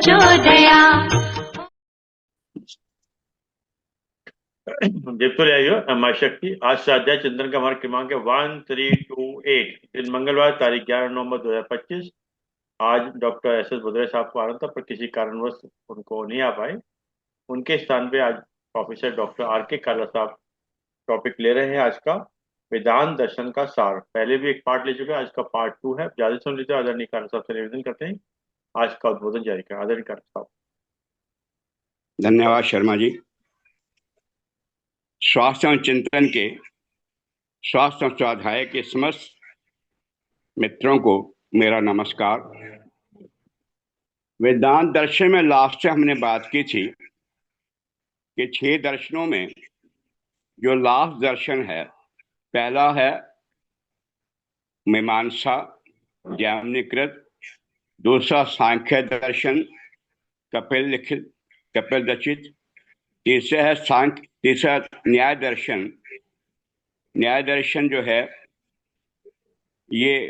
प्रचोदया। बिल्कुल आइयो माँ शक्ति। आज स्वाध्याय चिंतन का हमारा क्रमांक है 1328। दिन मंगलवार, तारीख 11 नवंबर 2025। आज डॉक्टर एस एस भदौरिया साहब को आना था, पर किसी कारणवश उनको नहीं आ पाए। उनके स्थान पे आज प्रोफेसर डॉक्टर आर के काला साहब टॉपिक ले रहे हैं आज का, वेदांत दर्शन का सार। पहले भी एक पार्ट ले चुके हैं, आज का पार्ट 2 है। ज्यादा सुन लीजिए। आदरणीय काला साहब से निवेदन करते हैं आज का उद्बोधन जारी करें। आदरणीय काला साहब। धन्यवाद शर्मा जी। स्वास्थ्य एवं चिंतन के स्वास्थ्य एवं स्वाध्याय के समस्त मित्रों को मेरा नमस्कार। वेदांत दर्शन में लास्ट से हमने बात की थी कि 6 दर्शनों में जो लास्ट दर्शन है, पहला है मीमांसा ज्ञानकृत, दूसरा सांख्य दर्शन कपिल लिखित कपिल रचित, तीसरा न्याय दर्शन। न्याय दर्शन जो है ये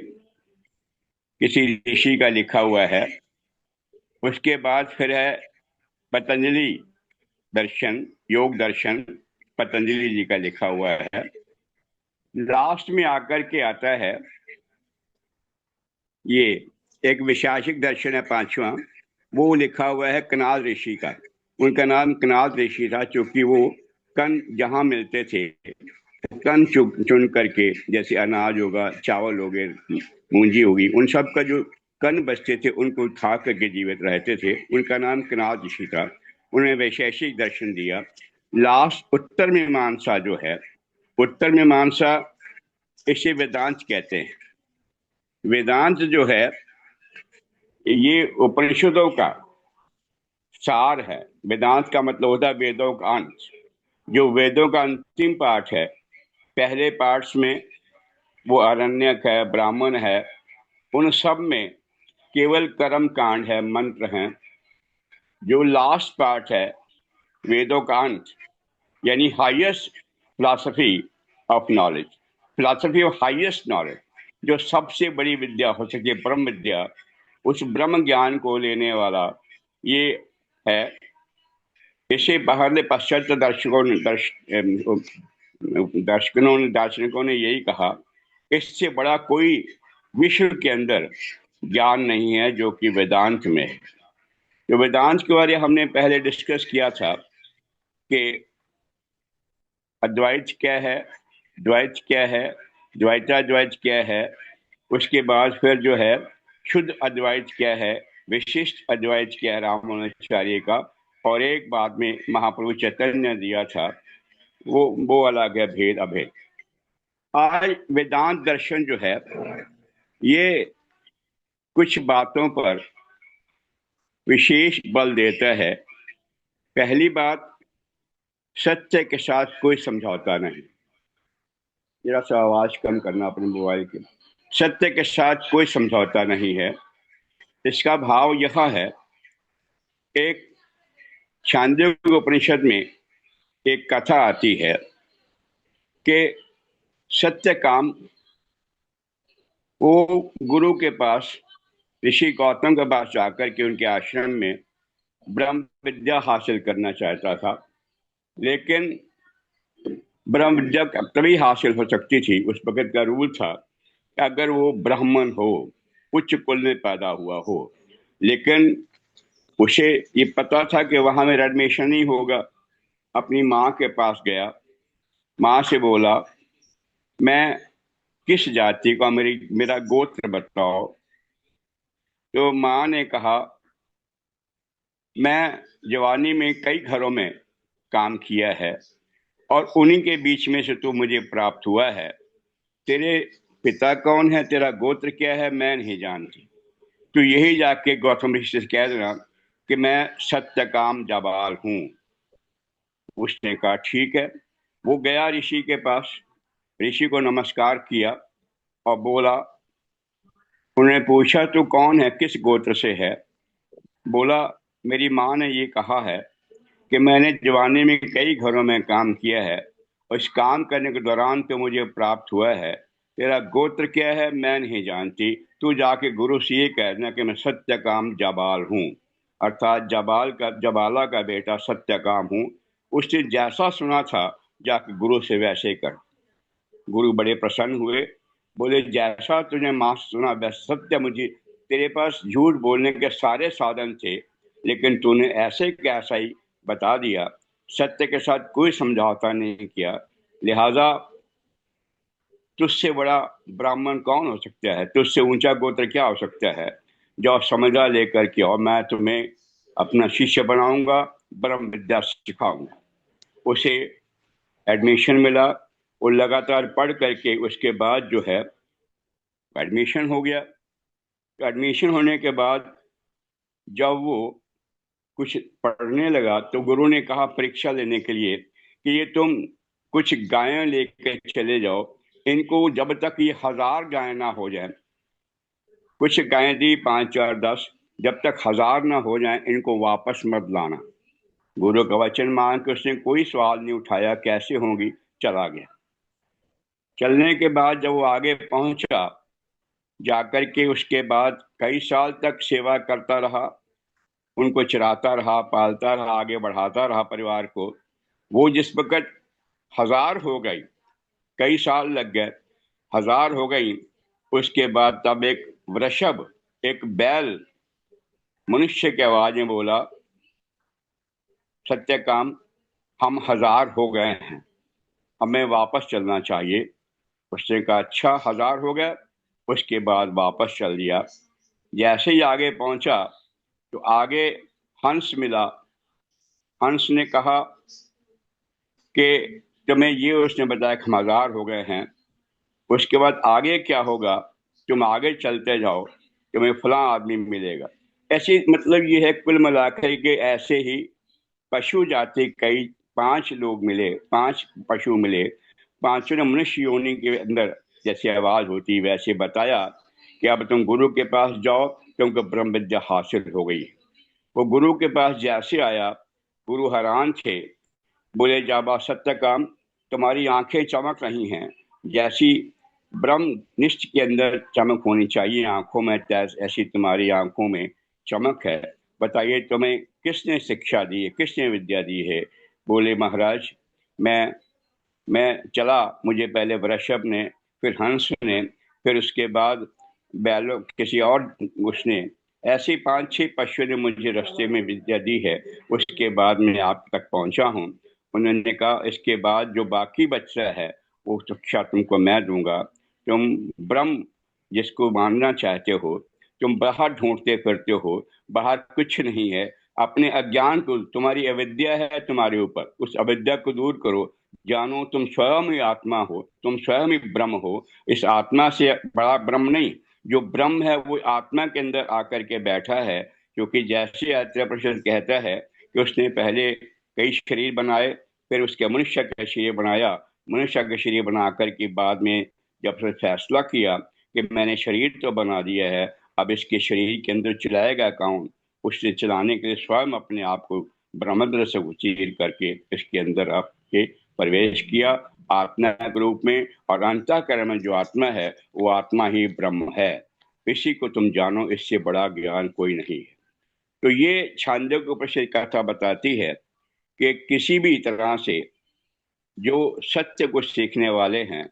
किसी ऋषि का लिखा हुआ है। उसके बाद फिर है पतंजलि दर्शन, योग दर्शन, पतंजलि जी का लिखा हुआ है। लास्ट में आकर के आता है ये एक वैशेषिक दर्शन है, 5वां। वो लिखा हुआ है कनाद ऋषि का। उनका नाम कनाद ऋषि था, क्योंकि वो कण जहाँ मिलते थे कण चुन करके, जैसे अनाज होगा, चावल हो गए, मूंजी होगी, उन सब का जो कण बचते थे उनको खा करके जीवित रहते थे। उनका नाम कनाद ऋषि था। उन्हें वैशेषिक दर्शन दिया। लास्ट उत्तर मीमांसा जो है, उत्तर मीमांसा इसे वेदांत कहते हैं। वेदांत जो है ये उपनिषदों का सार है। वेदांत का मतलब होता है वेदों का अंत। जो वेदों का अंतिम पाठ है, पहले पार्ट्स में वो आरण्यक है, ब्राह्मण है, उन सब में केवल कर्म कांड है, मंत्र हैं। जो लास्ट पार्ट है वेदों का अंत, यानी highest philosophy of knowledge, philosophy of highest knowledge, जो सबसे बड़ी विद्या हो सके, ब्रह्म विद्या, उस ब्रह्म ज्ञान को लेने वाला ये है। इसे बाहरले पाश्चात्य दार्शनिकों ने यही कहा, इससे बड़ा कोई विश्व के अंदर ज्ञान नहीं है जो कि वेदांत में है। तो वेदांत के बारे में हमने पहले डिस्कस किया था कि अद्वैत क्या है, द्वैत क्या है, द्वैताद्वैत क्या है, उसके बाद फिर जो है शुद्ध अद्वैत क्या है, विशिष्ट अद्वैत क्या है रामानुजाचार्य का, और एक बाद में महाप्रभु चैतन्य ने दिया था वो अलग है, भेद अभेद। आज वेदांत दर्शन जो है ये कुछ बातों पर विशेष बल देता है। पहली बात, सत्य के साथ कोई समझौता नहीं। जरा सा आवाज कम करना अपने मोबाइल के। सत्य के साथ कोई समझौता नहीं है। इसका भाव यह है, एक छांदोग्य उपनिषद में एक कथा आती है कि सत्य काम वो गुरु के पास, ऋषि गौतम के पास जाकर के उनके आश्रम में ब्रह्म विद्या हासिल करना चाहता था। लेकिन ब्रह्म विद्या तभी हासिल हो सकती थी, उस वक्त का रूल था कि अगर वो ब्राह्मण हो, उच्च कुल में पैदा हुआ हो। लेकिन उसे ये पता था कि वहां मेरा एडमिशन नहीं होगा। अपनी माँ के पास गया, माँ से बोला मैं किस जाति का, मेरा गोत्र बताओ। तो माँ ने कहा मैं जवानी में कई घरों में काम किया है और उन्हीं के बीच में से तू मुझे प्राप्त हुआ है। तेरे पिता कौन है, तेरा गोत्र क्या है, मैं नहीं जानती। तो यही जाके गौतम ऋषि से कह देना कि मैं सत्यकाम जाबाल हूँ। उसने कहा ठीक है। वो गया ऋषि के पास, ऋषि को नमस्कार किया और बोला, उन्होंने पूछा तू कौन है, किस गोत्र से है। बोला मेरी माँ ने ये कहा है कि मैंने जवानी में कई घरों में काम किया है और इस काम करने के दौरान तो मुझे प्राप्त हुआ है। तेरा गोत्र क्या है मैं नहीं जानती, तू जाके गुरु से ये कहना कि मैं सत्यकाम जाबाल हूँ। अर्थात जबाला का बेटा सत्यकाम हूँ। उसने जैसा सुना था जाकर गुरु से वैसे कर। गुरु बड़े प्रसन्न हुए, बोले जैसा तुझे मां सुना वैसा सत्य। मुझे तेरे पास झूठ बोलने के सारे साधन थे, लेकिन तूने ऐसे कैसा ही बता दिया, सत्य के साथ कोई समझौता नहीं किया। लिहाजा तुझसे बड़ा ब्राह्मण कौन हो सकता है, तुझसे ऊंचा गोत्र क्या हो सकता है। जो समझा लेकर के और मैं तुम्हें अपना शिष्य बनाऊंगा, ब्रह्म विद्या सिखाऊंगा। उसे एडमिशन मिला। वो लगातार पढ़ करके उसके बाद जो है एडमिशन हो गया। एडमिशन होने के बाद जब वो कुछ पढ़ने लगा तो गुरु ने कहा परीक्षा लेने के लिए कि ये तुम कुछ गायें लेकर चले जाओ, इनको जब तक ये 1000 गायें ना हो जाए। कुछ गायें दी, 5 4 10, जब तक 1000 ना हो जाए इनको वापस मत लाना। गुरु का वचन मान के उसने कोई सवाल नहीं उठाया कैसे होंगी, चला गया। चलने के बाद जब वो आगे पहुंचा, जाकर के उसके बाद कई साल तक सेवा करता रहा, उनको चराता रहा, पालता रहा, आगे बढ़ाता रहा परिवार को। वो जिस वक्त 1000 हो गई, कई साल लग गए, 1000 हो गई, उसके बाद तब एक वृषभ, एक बैल मनुष्य की आवाज में बोला, सत्यकाम हम 1000 हो गए हैं, हमें वापस चलना चाहिए। उसने कहा अच्छा 1000 हो गए। उसके बाद वापस चल दिया। जैसे ही आगे पहुंचा तो आगे हंस मिला। हंस ने कहा कि तुम्हें ये उसने बताया कि हम 1000 हो गए हैं, उसके बाद आगे क्या होगा, तुम आगे चलते जाओ, तुम्हें फलां आदमी मिलेगा। ऐसे मतलब ये है कुल मिलाकर के ऐसे ही पशु जाति कई 5 लोग मिले, 5 पशु मिले। पांचों ने मनुष्य योनि के अंदर जैसे आवाज होती वैसे बताया कि अब तुम गुरु के पास जाओ, तुमको ब्रह्म विद्या हासिल हो गई। वो गुरु के पास जैसे आया, गुरु हैरान थे, बोले जाबा सत्य काम, तुम्हारी आंखें चमक रही हैं जैसी ब्रह्म निष्ठ के अंदर चमक होनी चाहिए आंखों में, ऐसी तुम्हारी आंखों में चमक है। बताइए तुम्हें किसने शिक्षा दी है, किसने विद्या दी है। बोले महाराज मैं मैं चला, मुझे पहले वृषभ ने, फिर हंस ने, फिर उसके बाद बैलो किसी और उसने, ऐसे 5 6 पशु ने मुझे रास्ते में विद्या दी है। उसके बाद मैं आप तक पहुंचा हूँ। उन्होंने कहा इसके बाद जो बाकी बच्चा है वो शिक्षा तुमको मैं दूंगा। तुम ब्रह्म जिसको मानना चाहते हो, तुम बाहर ढूंढते फिरते हो, बाहर कुछ नहीं है। अपने अज्ञान को, तुम्हारी अविद्या है तुम्हारे ऊपर, उस अविद्या को दूर करो। जानो तुम स्वयं ही आत्मा हो, तुम स्वयं ही ब्रह्म हो। इस आत्मा से बड़ा ब्रह्म नहीं, जो ब्रह्म है वो आत्मा के अंदर आकर के बैठा है। क्योंकि जैसे अत्रि परिषद कहता है कि उसने पहले कई शरीर बनाए, फिर उसके मनुष्य का शरीर बनाया, मनुष्य का शरीर बनाकर के बाद में जब उसने फैसला किया कि मैंने शरीर तो बना दिया है, अब इसके शरीर के अंदर चलाएगा कौन, उसने चलाने के लिए स्वयं अपने आप को ब्रह्मंड से उचीर करके इसके अंदर आपके प्रवेश किया आत्मा के रूप में। और अंतःकरण में जो आत्मा है वो आत्मा ही ब्रह्म है। इसी को तुम जानो, इससे बड़ा ज्ञान कोई नहीं है। तो ये छांदोग्य उपनिषद कथा बताती है कि किसी भी तरह से जो सत्य को सीखने वाले हैं,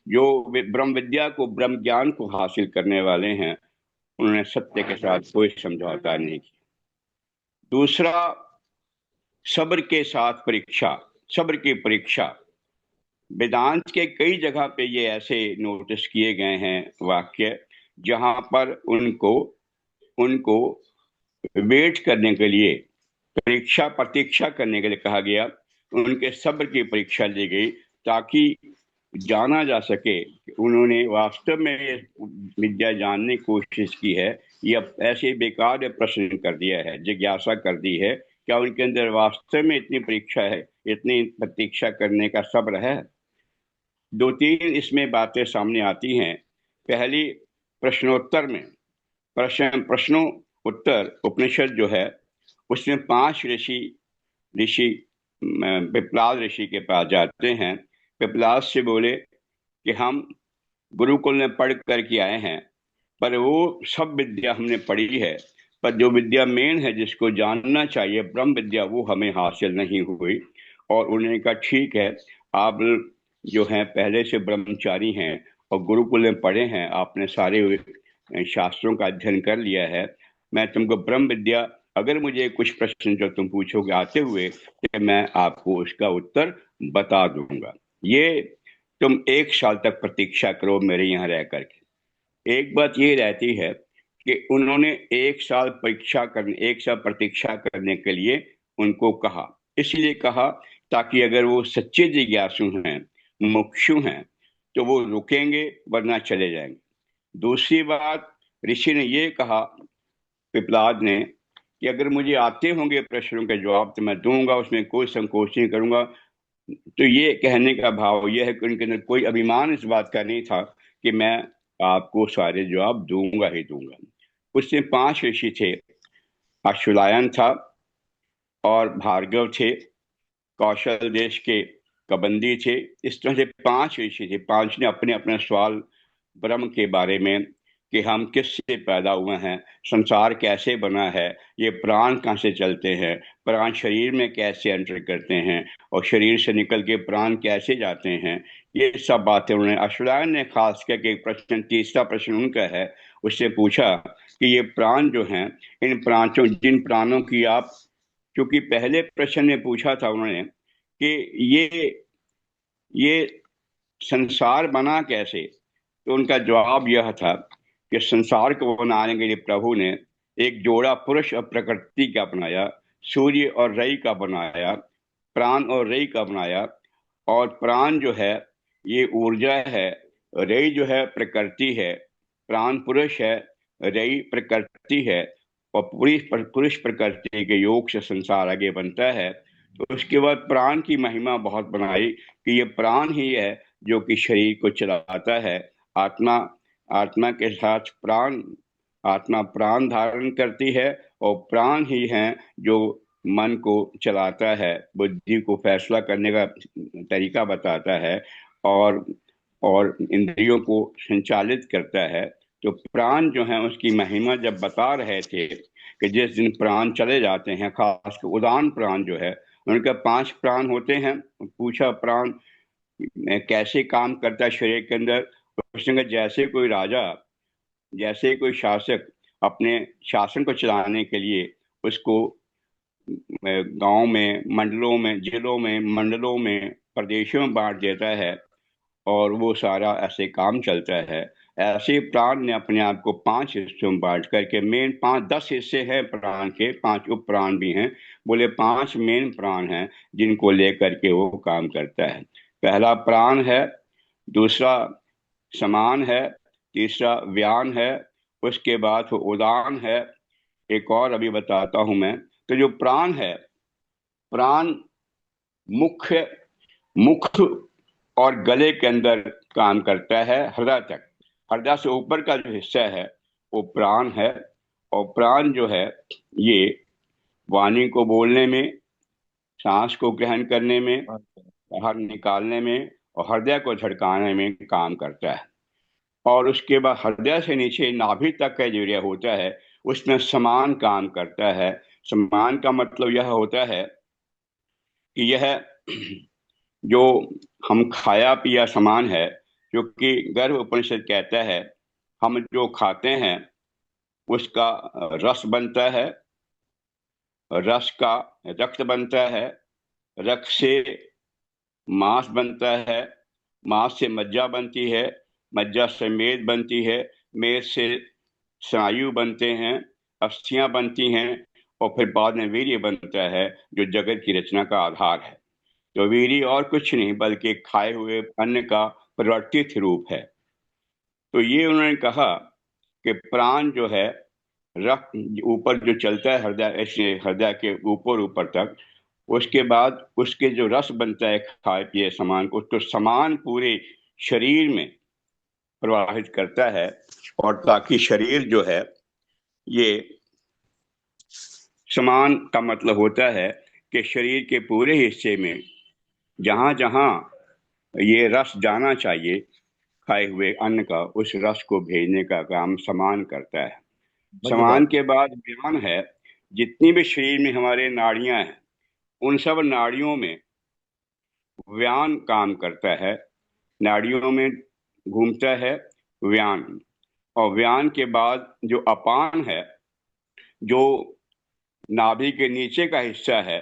जो ब्रह्म विद्या को, ब्रह्म ज्ञान को हासिल करने वाले हैं, उन्होंने सत्य के साथ कोई समझौता नहीं किया। दूसरा, सब्र के साथ परीक्षा, सब्र की परीक्षा। वेदांत के कई जगह पे ये ऐसे नोटिस किए गए हैं वाक्य, जहां पर उनको उनको वेट करने के लिए, परीक्षा प्रतीक्षा करने के लिए कहा गया। उनके सब्र की परीक्षा ली गई ताकि जाना जा सके कि उन्होंने वास्तव में ये विद्या जानने की कोशिश की है या ऐसे बेकार प्रश्न कर दिया है, जिज्ञासा कर दी है। क्या उनके अंदर वास्तव में इतनी परीक्षा है, इतनी प्रतीक्षा करने का सब्र है। 2 3 इसमें बातें सामने आती हैं। पहली, प्रश्नोत्तर में, प्रश्नों उत्तर उपनिषद जो है उसमें 5 ऋषि ऋषि पिपलाद ऋषि के पास जाते हैं। पिपलाद से बोले कि हम गुरुकुल में पढ़ करके आए हैं, पर वो सब विद्या हमने पढ़ी है, पर जो विद्या मेन है, जिसको जानना चाहिए, ब्रह्म विद्या, वो हमें हासिल नहीं हुई। और उन्होंने कहा ठीक है, आप जो हैं पहले से ब्रह्मचारी हैं और गुरुकुल में पढ़े हैं, आपने सारे शास्त्रों का अध्ययन कर लिया है, मैं तुमको ब्रह्म विद्या, अगर मुझे कुछ प्रश्न जो तुम पूछोगे आते हुए, तो मैं आपको उसका उत्तर बता दूंगा। ये तुम 1 साल तक प्रतीक्षा करो मेरे यहाँ रह करके। एक बात ये रहती है कि उन्होंने 1 साल परीक्षा करने, 1 साल प्रतीक्षा करने के लिए उनको कहा, इसलिए कहा ताकि अगर वो सच्चे जिज्ञासु हैं, मुमुक्षु हैं, तो वो रुकेंगे, वरना चले जाएंगे। दूसरी बात, ऋषि ने ये कहा, पिपलाद ने, कि अगर मुझे आते होंगे प्रश्नों के जवाब तो मैं दूंगा, उसमें कोई संकोच नहीं करूंगा। तो ये कहने का भाव यह है कि उनके अंदर कोई अभिमान इस बात का नहीं था कि मैं आपको सारे जवाब दूंगा ही दूंगा। उसमें 5 ऋषि थे, अश्वलायन था, और भार्गव थे, कौशल देश के कबंदी थे। इस तरह से 5 ऋषि थे। 5 ने अपने अपने सवाल ब्रह्म के बारे में, कि हम किससे पैदा हुए हैं, संसार कैसे बना है, ये प्राण कहाँ से चलते हैं, प्राण शरीर में कैसे एंटर करते हैं, और शरीर से निकल के प्राण कैसे जाते हैं, ये सब बातें उन्होंने, अश्वलायन ने खास करके एक प्रश्न, तीसरा प्रश्न उनका है, उससे पूछा कि ये प्राण जो हैं, इन प्राणों, जिन प्राणों की आप, क्योंकि पहले प्रश्न में पूछा था उन्होंने कि ये संसार बना कैसे, तो उनका जवाब यह था कि संसार को बनाने के लिए प्रभु ने एक जोड़ा पुरुष और प्रकृति का बनाया, सूर्य और रई का बनाया, प्राण और रई का बनाया। और प्राण जो है ये ऊर्जा है, रई जो है प्रकृति है, प्राण पुरुष है, रई प्रकृति है, और पुरुष प्रकृति के योग से संसार आगे बनता है। तो उसके बाद प्राण की महिमा बहुत बनाई कि ये प्राण ही है जो कि शरीर को चलाता है। आत्मा, आत्मा के साथ प्राण, आत्मा प्राण धारण करती है, और प्राण ही है जो मन को चलाता है, बुद्धि को फैसला करने का तरीका बताता है, और और इंद्रियों को संचालित करता है। तो प्राण जो है उसकी महिमा जब बता रहे थे कि जिस दिन प्राण चले जाते हैं, खासकर उदान प्राण जो है, उनके 5 प्राण होते हैं। पूछा प्राण कैसे काम करता है शरीर के अंदर, उसने कहा जैसे कोई राजा, जैसे कोई शासक अपने शासन को चलाने के लिए उसको गांव में, मंडलों में, जिलों में, मंडलों में, प्रदेशों में बांट देता है, और वो सारा ऐसे काम चलता है। ऐसे प्राण ने अपने आप को 5 हिस्सों में बांट करके, मेन 5-10 हिस्से हैं प्राण के, 5 उप प्राण भी हैं, बोले 5 मेन प्राण हैं जिनको लेकर के वो काम करता है। पहला प्राण है, दूसरा समान है, तीसरा व्यान है, उसके बाद वो उदान है, एक और अभी बताता हूं मैं। तो जो प्राण है, प्राण मुख्य, मुख और गले के अंदर काम करता है, हृदय तक। हृदय से ऊपर का जो हिस्सा है वो प्राण है। और प्राण जो है ये वाणी को बोलने में, सांस को ग्रहण करने में, बाहर निकालने में, और हृदय को झटकाने में काम करता है। और उसके बाद हृदय से नीचे नाभि तक का जो एरिया होता है, उसमें समान काम करता है। समान का मतलब यह होता है कि यह जो हम खाया पिया समान है, जो कि गर्भ उपनिषद कहता है, हम जो खाते हैं उसका रस बनता है, रस का रक्त बनता है, रक्त से मांस बनता है, मांस से मज्जा बनती है, मज्जा से मेद बनती है, मेद से स्नायु बनते हैं, अस्थियां बनती हैं, और फिर बाद में वीर्य बनता है जो जगत की रचना का आधार है। तो वीर्य और कुछ नहीं बल्कि खाए हुए अन्न का परिवर्तित रूप है। तो ये उन्होंने कहा कि प्राण जो है, रक्त ऊपर जो चलता है हृदय, ऐसे हृदय के ऊपर ऊपर तक, उसके बाद उसके जो रस बनता है खाए पिए सामान को, तो सामान पूरे शरीर में प्रवाहित करता है। और ताकि शरीर जो है ये, समान का मतलब होता है कि शरीर के पूरे हिस्से में जहां जहां ये रस जाना चाहिए खाए हुए अन्न का, उस रस को भेजने का काम समान करता है। मध्य समान भाग। के बाद व्यान है। जितनी भी शरीर में हमारे नाड़ियां हैं, उन सब नाड़ियों में व्यान काम करता है। नाड़ियों में घूमता है व्यान। और व्यान के बाद जो अपान है, जो नाभि के नीचे का हिस्सा है,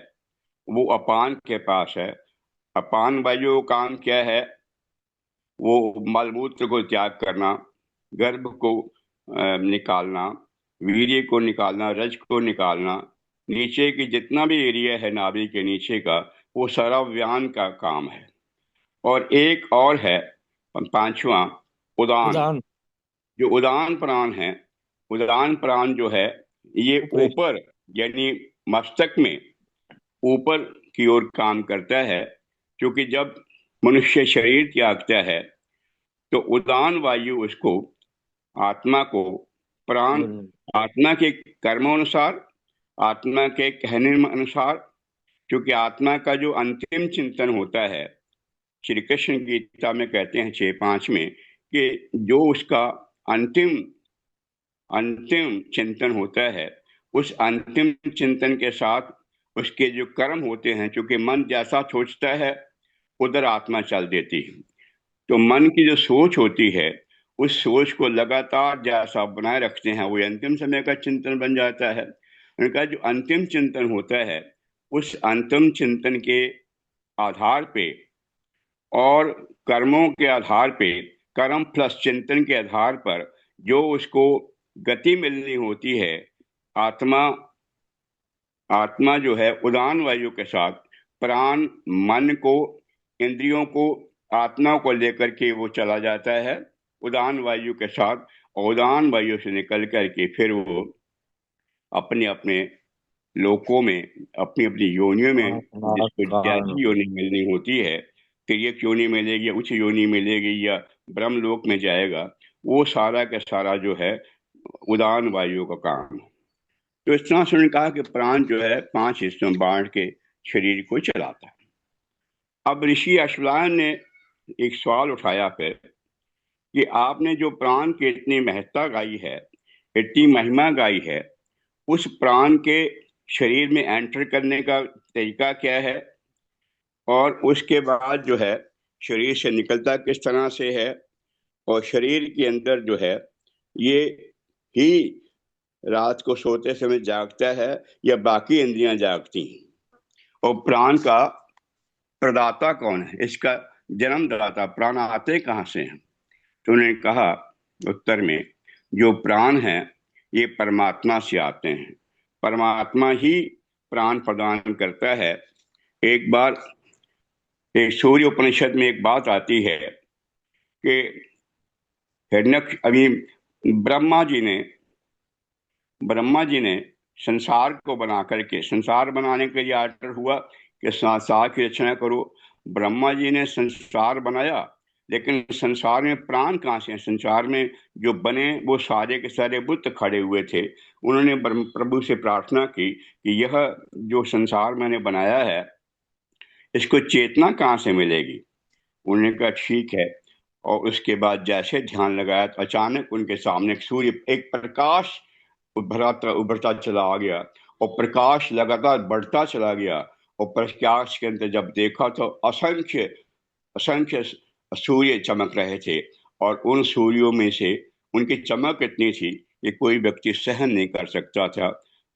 वो अपान के पास है। अपान वायु का काम क्या है? वो मलमूत्र को त्याग करना, गर्भ को निकालना, वीर्य को निकालना, रज को निकालना, नीचे की जितना भी एरिया है नाभि के नीचे का, वो सारा व्यान का काम है। और एक और है, पांचवा, उदान। उदान। जो उदान प्राण है, उदान प्राण जो है, ये ऊपरी। ऊपर, यानी मस्तक में ऊपर की ओर काम करता है। क्योंकि जब मनुष्य शरीर त्यागता है, तो उदान वायु उसको, आत्मा को, प्राण, आत्मा के कर्मानुसार, आत्मा के कहने अनुसार, क्योंकि आत्मा का जो अंतिम चिंतन होता है, श्री कृष्ण गीता में कहते हैं 6:5 में कि जो उसका अंतिम अंतिम चिंतन होता है, उस अंतिम चिंतन के साथ उसके जो कर्म होते हैं, क्योंकि मन जैसा सोचता है उधर आत्मा चल देती है। तो मन की जो सोच होती है, उस सोच को लगातार जैसा बनाए रखते हैं, वो अंतिम समय का चिंतन बन जाता है। उनका जो अंतिम चिंतन होता है, उस अंतिम चिंतन के आधार पे और कर्मों के आधार पे, कर्म प्लस चिंतन के आधार पर जो उसको गति मिलनी होती है, आत्मा आत्मा जो है उदान वायु के साथ प्राण, मन को, इंद्रियों को, आत्मा को लेकर के वो चला जाता है उदान वायु के साथ। और उदान वायु से निकल करके फिर वो अपने अपने लोकों में, अपनी अपनी योनियों में, जिसको कारण। जैसी योनि मिलनी होती है, तिर्यक योनि मिलेगी या उच्च योनि मिलेगी या ब्रह्मलोक में जाएगा, वो सारा का सारा जो है उदान वायु का काम है। तो इस तरह से उन्होंने कहा कि प्राण जो है 5 हिस्सों में बांट के शरीर को चलाता है। अब ऋषि अश्वलायन ने एक सवाल उठाया फिर कि आपने जो प्राण की इतनी महत्ता गाई है, इतनी महिमा गाई है, उस प्राण के शरीर में एंटर करने का तरीका क्या है, और उसके बाद जो है शरीर से निकलता किस तरह से है, और शरीर के अंदर जो है ये ही रात को सोते समय जागता है या बाकी इंद्रियां जागती हैं, और प्राण का प्रदाता कौन है, इसका जन्मदाता प्राण आते कहाँ से हैं? तो उन्होंने कहा उत्तर में, जो प्राण हैं ये परमात्मा से आते हैं। परमात्मा ही प्राण प्रदान करता है। एक बार एक सूर्य उपनिषद में एक बात आती है कि हिरण्यक अभी ब्रह्मा जी ने ब्रह्मा जी ने संसार को बना करके, संसार बनाने के लिए आर्डर हुआ कि संसार की रचना करो। ब्रह्मा जी ने संसार बनाया, लेकिन संसार में प्राण कहाँ से हैं? संसार में जो बने वो सारे के सारे बुत खड़े हुए थे। उन्होंने प्रभु से प्रार्थना की कि यह जो संसार मैंने बनाया है, इसको चेतना कहाँ से मिलेगी? उन्होंने कहा ठीक है। और उसके बाद जैसे ध्यान लगाया तो अचानक उनके सामने एक सूर्य, एक प्रकाश उभरता उभरता चला आ गया, और प्रकाश लगातार बढ़ता चला गया। और प्रकाश के अंदर जब देखा तो असंख्य असंख्य सूर्य चमक रहे थे। और उन सूर्यों में से उनकी चमक इतनी थी कि कोई व्यक्ति सहन नहीं कर सकता था।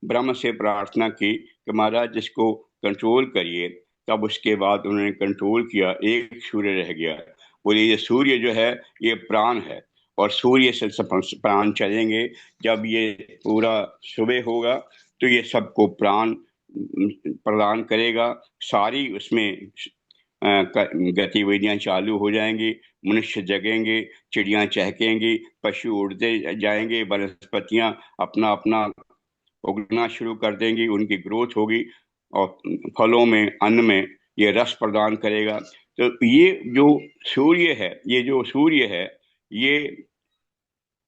ब्रह्म से प्रार्थना की कि महाराज इसको कंट्रोल करिए। तब उसके बाद उन्होंने कंट्रोल किया, एक सूर्य रह गया। बोले ये सूर्य जो है ये प्राण है, और सूर्य से प्राण चलेंगे। जब ये पूरा सुबह होगा तो ये सबको प्राण प्रदान करेगा। सारी उसमें गतिविधियां चालू हो जाएंगी, मनुष्य जगेंगे, चिड़ियां चहकेंगी, पशु उड़ते जाएंगे, वनस्पतियां अपना अपना उगना शुरू कर देंगी, उनकी ग्रोथ होगी, और फलों में, अन्न में ये रस प्रदान करेगा। तो ये जो सूर्य है, ये जो सूर्य है, ये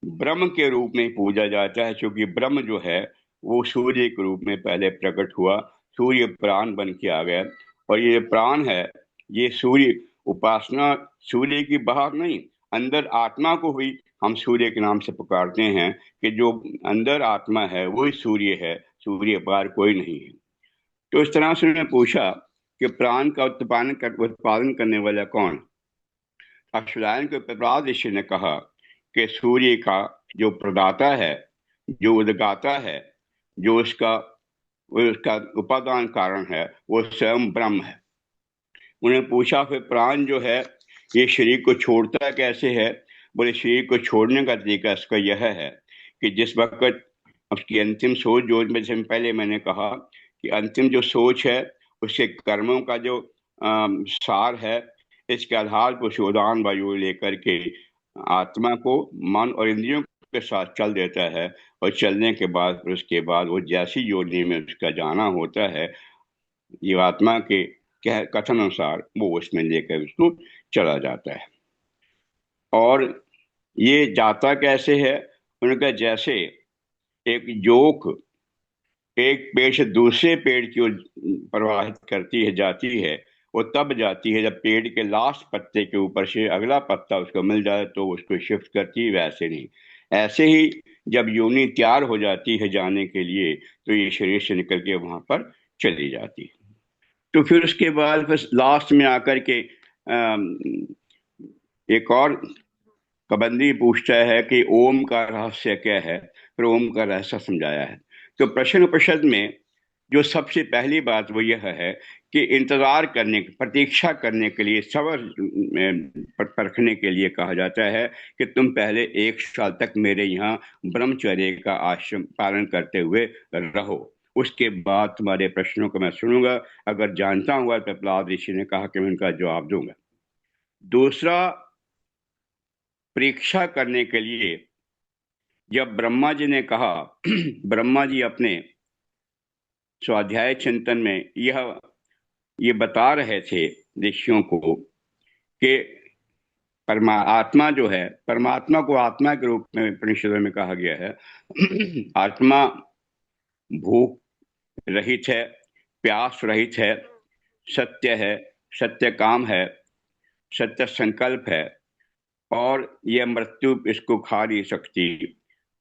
ब्रह्म के रूप में पूजा जाता है, क्योंकि ब्रह्म जो है वो सूर्य के रूप में पहले प्रकट हुआ। सूर्य प्राण बन के आ गया, और ये प्राण है, ये सूर्य उपासना सूर्य की बाहर नहीं, अंदर आत्मा को हुई। हम सूर्य के नाम से पुकारते हैं कि जो अंदर आत्मा है वही सूर्य है, सूर्य पार कोई नहीं है। तो इस तरह से उन्होंने पूछा कि प्राण का उत्पादन करने वाला कौन। अश्वलायन के प्रहलाद ऋषि ने कहा कि सूर्य का जो प्रदाता है, जो उद्गाता है, जो उसका उसका उपादान कारण है, वो स्वयं ब्रह्म है। उन्हें पूछा फिर प्राण जो है ये शरीर को छोड़ता कैसे है। बोले शरीर को छोड़ने का तरीका इसका यह है कि जिस वक्त उसकी अंतिम सोच, जो जैसे पहले मैंने कहा कि अंतिम जो सोच है उसके कर्मों का जो सार है, इसके आधार पर शोधान वायु लेकर के आत्मा को मन और इंद्रियों के साथ चल देता है, और चलने के बाद उसके बाद वो जैसी योनि में उसका जाना होता है, ये आत्मा के कथन अनुसार वो उसमें लेकर उसको चला जाता है। और ये जाता कैसे है, उनका जैसे एक जोक एक पेड़ से दूसरे पेड़ की ओर प्रवाहित करती है, जाती है, वो तब जाती है जब पेड़ के लास्ट पत्ते के ऊपर से अगला पत्ता उसको मिल जाए तो उसको शिफ्ट करती है, वैसे नहीं। ऐसे ही जब योनि तैयार हो जाती है जाने के लिए तो ये शरीर से निकल के वहां पर चली जाती है। तो फिर उसके बाद फिर लास्ट में आकर के एक और पाबंदी पूछता है कि ओम का रहस्य क्या है। फिर ओम का रहस्य समझाया है। तो प्रश्न उपनिषद में जो सबसे पहली बात वो यह है कि इंतजार करने, प्रतीक्षा करने के लिए, सबर परखने के लिए कहा जाता है कि तुम पहले 1 साल तक मेरे यहाँ ब्रह्मचर्य का आश्रम पालन करते हुए रहो, उसके बाद तुम्हारे प्रश्नों को मैं सुनूंगा, अगर जानता हुआ तो प्रहलाद ऋषि ने कहा कि मैं उनका जवाब दूंगा। दूसरा, परीक्षा करने के लिए जब ब्रह्मा जी ने कहा ब्रह्मा जी अपने स्वाध्याय चिंतन में ये बता रहे थे ऋषियों को कि आत्मा जो है, परमात्मा को आत्मा के रूप में उपनिषदों में कहा गया है। आत्मा भूख रहित है, प्यास रहित है, सत्य है, सत्य काम है, सत्य संकल्प है, और यह मृत्यु इसको खा नहीं सकती,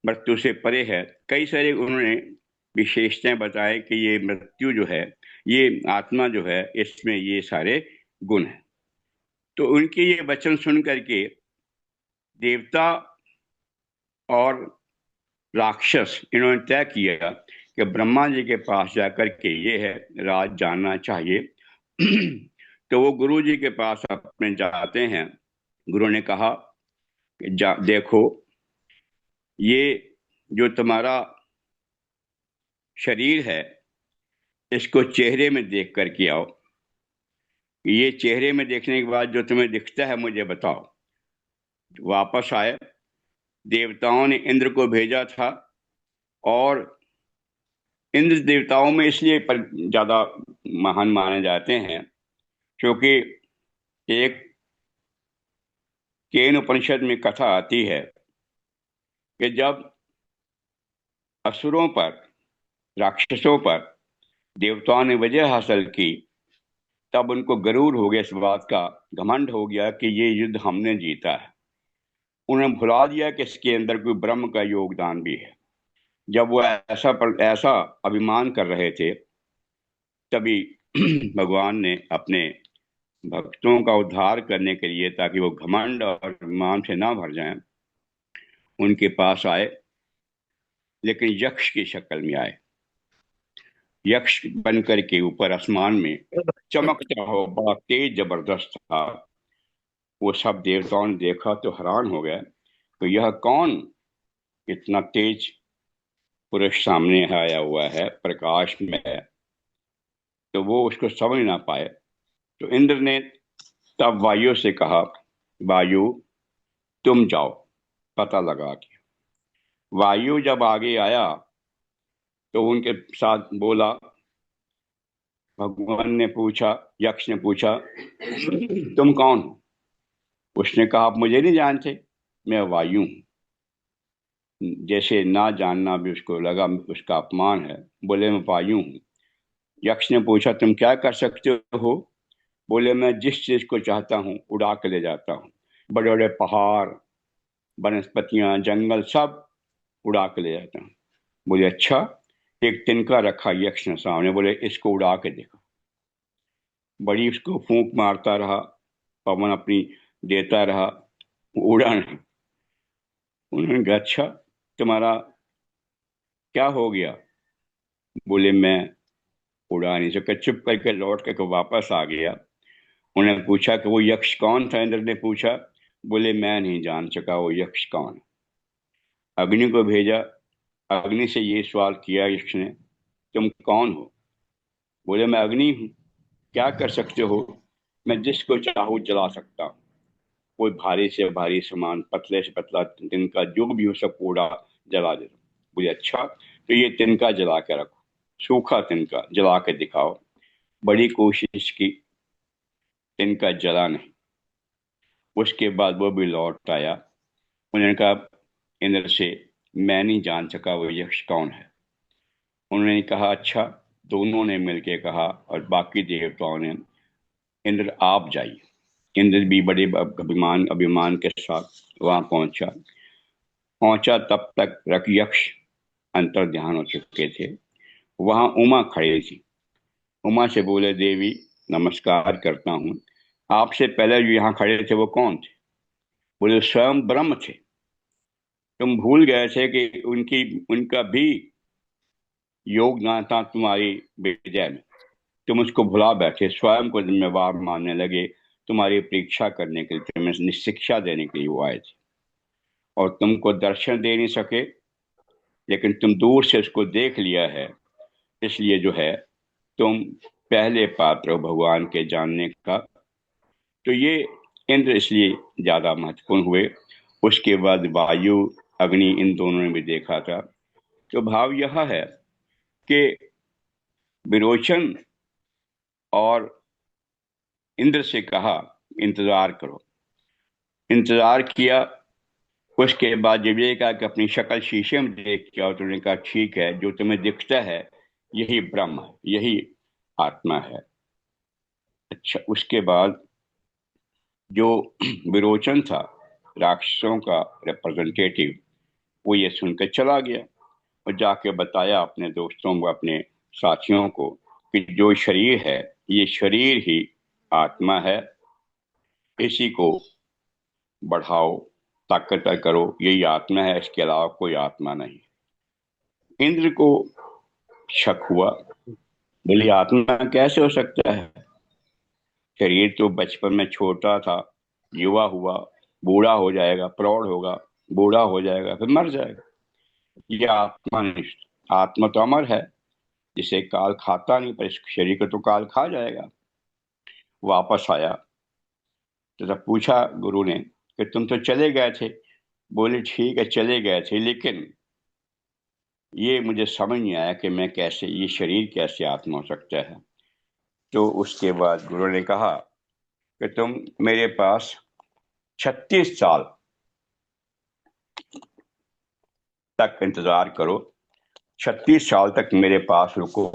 मृत्यु से परे है। कई सारे उन्होंने विशेषताएं बताए कि ये मृत्यु जो है, ये आत्मा जो है, इसमें ये सारे गुण हैं। तो उनके ये वचन सुन करके देवता और राक्षस इन्होंने तय किया कि ब्रह्मा जी के पास जाकर के ये है राज जानना चाहिए। तो वो गुरु जी के पास अपने जाते हैं। गुरु ने कहा कि देखो, ये जो तुम्हारा शरीर है इसको चेहरे में देख करके आओ। ये चेहरे में देखने के बाद जो तुम्हें दिखता है मुझे बताओ। वापस आए। देवताओं ने इंद्र को भेजा था, और इंद्र देवताओं में इसलिए पर ज्यादा महान माने जाते हैं क्योंकि एक केन उपनिषद में कथा आती है कि जब असुरों पर, राक्षसों पर देवताओं ने विजय हासिल की, तब उनको गरूर हो गया, इस बात का घमंड हो गया कि ये युद्ध हमने जीता है। उन्होंने भुला दिया कि इसके अंदर कोई ब्रह्म का योगदान भी है। जब वो ऐसा अभिमान कर रहे थे, तभी भगवान ने अपने भक्तों का उद्धार करने के लिए, ताकि वो घमंड और अभिमान से ना भर जाएं, उनके पास आए, लेकिन यक्ष की शक्ल में आए। यक्ष बन करके ऊपर आसमान में चमकता हो, बड़ा तेज जबरदस्त था। वो सब देवताओं ने देखा तो हैरान हो गए, तो यह कौन इतना तेज पुरुष सामने आया हुआ है, प्रकाश में है। तो वो उसको समझ ना पाए। तो इंद्र ने तब वायु से कहा, वायु तुम जाओ पता लगा के। वायु जब आगे आया तो उनके साथ बोला, भगवान ने पूछा, यक्ष ने पूछा, तुम कौन हो? उसने कहा, आप मुझे नहीं जानते, मैं वायु हूं। जैसे ना जानना भी उसको लगा उसका अपमान है, बोले मैं वायु हूँ। यक्ष ने पूछा, तुम क्या कर सकते हो? बोले मैं जिस चीज को चाहता हूँ उड़ा के ले जाता हूँ। बड़े बड़े पहाड़, वनस्पतियां, जंगल सब उड़ा के ले जाता हूँ। बोले अच्छा। एक तिनका रखा यक्ष ने सामने, बोले इसको उड़ा के देखो। बड़ी उसको फूंक मारता रहा, पवन अपनी देता रहा, उड़ा नहीं। उन्होंने कहा अच्छा तुम्हारा क्या हो गया? बोले मैं उड़ा नहीं सका। चुप करके लौट करके वापस आ गया। उन्होंने पूछा कि वो यक्ष कौन था? इंद्र ने पूछा। बोले मैं नहीं जान सका वो यक्ष कौन है। अग्नि को भेजा। अग्नि से ये सवाल किया यक्ष ने, तुम कौन हो? बोले मैं अग्नि हूँ। क्या कर सकते हो? मैं जिसको चाहूँ जला सकता हूँ। कोई भारी से भारी सामान, पतले से पतला तिनका जो भी हो सब कूड़ा जला देता। बोले अच्छा तो ये तिनका जला के रखो। सूखा तिनका जला के दिखाओ। बड़ी कोशिश की, तिनका जला नहीं। उसके बाद वो भी लौट आया। उन्होंने कहा इंद्र से, मैं नहीं जान सका वो यक्ष कौन है। उन्होंने कहा अच्छा। दोनों ने मिलकर कहा और बाकी देवताओं ने, इंद्र आप जाइए। इंद्र भी बड़े अभिमान अभिमान के साथ वहां पहुंचा। तब तक यक्ष अंतर ध्यान हो चुके थे। वहां उमा खड़ी थी। उमा से बोले देवी नमस्कार करता हूँ। आपसे पहले जो यहाँ खड़े थे वो कौन थे? बोले स्वयं ब्रह्म थे। तुम भूल गए थे कि उनका भी योगदान था तुम्हारी विजय में। तुम उसको भुला बैठे, स्वयं को जिम्मेवार मानने लगे। तुम्हारी परीक्षा करने के लिए, तुम्हें शिक्षा देने के लिए वो आए थे। और तुमको दर्शन दे नहीं सके, लेकिन तुम दूर से उसको देख लिया है। इसलिए जो है तुम पहले पात्र हो भगवान के जानने का। तो ये इंद्र इसलिए ज्यादा महत्वपूर्ण हुए। उसके बाद वायु, अग्नि, इन दोनों ने भी देखा था। तो भाव यह है कि विरोचन और इंद्र से कहा इंतजार करो। इंतजार किया। उसके बाद जब ये कहा कि अपनी शक्ल शीशे में देख के आओ, तो उन्होंने कहा ठीक है, जो तुम्हें दिखता है यही ब्रह्म है, यही आत्मा है। अच्छा। उसके बाद जो विरोचन था, राक्षसों का रिप्रेजेंटेटिव, वो ये सुनकर चला गया और जाके बताया अपने दोस्तों को, अपने साथियों को, कि जो शरीर है ये शरीर ही आत्मा है। इसी को बढ़ाओ, ताकतवर करो, यही आत्मा है, इसके अलावा कोई आत्मा नहीं। इंद्र को शक हुआ। बोली आत्मा कैसे हो सकता है? शरीर तो बचपन में छोटा था, युवा हुआ, बूढ़ा हो जाएगा, प्रौढ़ होगा, बूढ़ा हो जाएगा, फिर मर जाएगा। ये आत्मा निष्ठ, आत्मा तो अमर है, जिसे काल खाता नहीं, पर इस शरीर को तो काल खा जाएगा। वापस आया तो तब पूछा गुरु ने कि तुम तो चले गए थे। बोले ठीक है चले गए थे, लेकिन ये मुझे समझ नहीं आया कि मैं कैसे, ये शरीर कैसे आत्मा हो सकता है। तो उसके बाद गुरु ने कहा कि तुम मेरे पास 36 साल तक इंतजार करो। 36 साल तक मेरे पास रुको,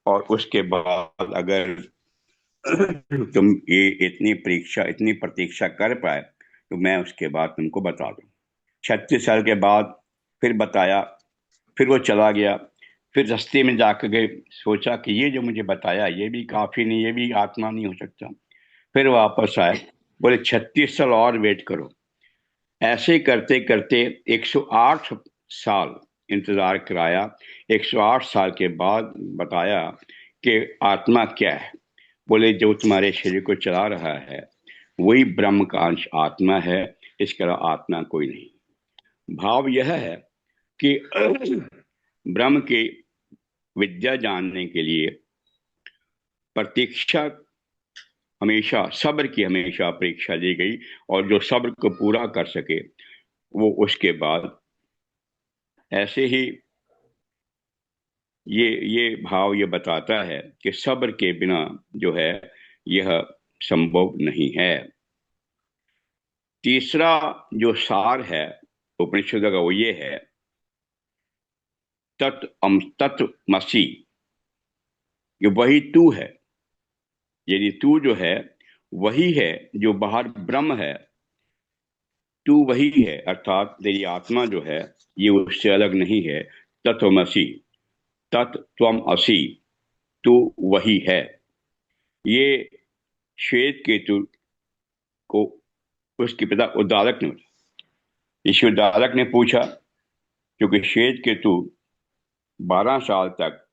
और उसके बाद अगर तुम ये इतनी प्रतीक्षा कर पाए तो मैं उसके बाद तुमको बता दूं। 36 साल के बाद फिर बताया। फिर वो चला गया। फिर रास्ते में जाकर के सोचा कि ये जो मुझे बताया ये भी काफी नहीं, ये भी आत्मा नहीं हो सकता। फिर वापस आए। बोले 36 साल और वेट करो। ऐसे करते करते 108 साल इंतजार कराया। 108 साल के बाद बताया कि आत्मा क्या है। बोले जो तुम्हारे शरीर को चला रहा है वही ब्रह्म का अंश आत्मा है, इसके अलावा आत्मा कोई नहीं। भाव यह है कि ब्रह्म की विद्या जानने के लिए प्रतीक्षा, हमेशा सब्र की हमेशा परीक्षा ली गई। और जो सब्र को पूरा कर सके वो उसके बाद ऐसे ही, ये भाव ये बताता है कि सब्र के बिना जो है यह संभव नहीं है। तीसरा जो सार है उपनिषद का वो ये है, तत्वमसि, ये वही तू है। यदि तू जो है वही है जो बाहर ब्रह्म है, तू वही है, अर्थात तेरी आत्मा जो है ये उससे अलग नहीं है। तत्वमसि, तत्त्वम असि, तू वही है। ये श्वेत केतु को उसके पिता उद्दालक ने, ऋषि उद्दालक ने पूछा, क्योंकि श्वेत केतु 12 साल तक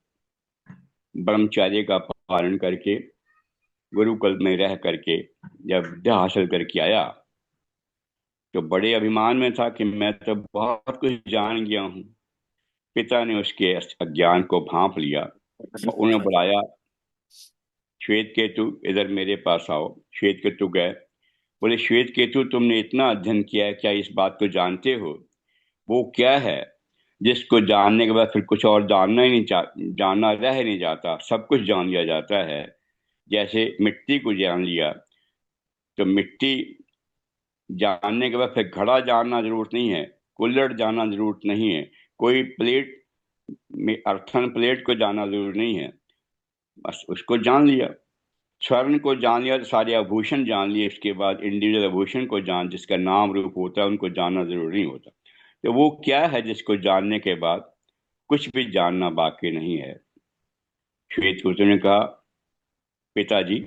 ब्रह्मचर्य का पालन करके गुरुकुल में रह करके जब विद्या हासिल करके आया तो बड़े अभिमान में था कि मैं तो बहुत कुछ जान गया हूँ। पिता ने उसके अज्ञान को भांप लिया और उन्हें बुलाया, श्वेत केतु इधर मेरे पास आओ। श्वेत केतु गए, बोले श्वेत केतु तुमने इतना अध्ययन किया है, क्या इस बात को जानते हो वो क्या है जिसको जानने के बाद फिर कुछ और जानना ही नहीं जानना रह ही नहीं जाता, सब कुछ जान लिया जाता है। जैसे मिट्टी को जान लिया तो मिट्टी जानने के बाद फिर घड़ा जानना जरूरत नहीं है, कुल्हड़ जानना जरूरत नहीं है, कोई प्लेट में अर्थन प्लेट को जानना जरूरी नहीं है, बस उसको जान लिया। स्वर्ण को जान लिया तो सारे आभूषण जान लिए, इसके बाद इंडिविजुअल आभूषण को जान, जिसका नाम रूप होता है उनको जानना जरूरी नहीं होता। तो वो क्या है जिसको जानने के बाद कुछ भी जानना बाकी नहीं है। श्वेत कुमार ने कहा, पिताजी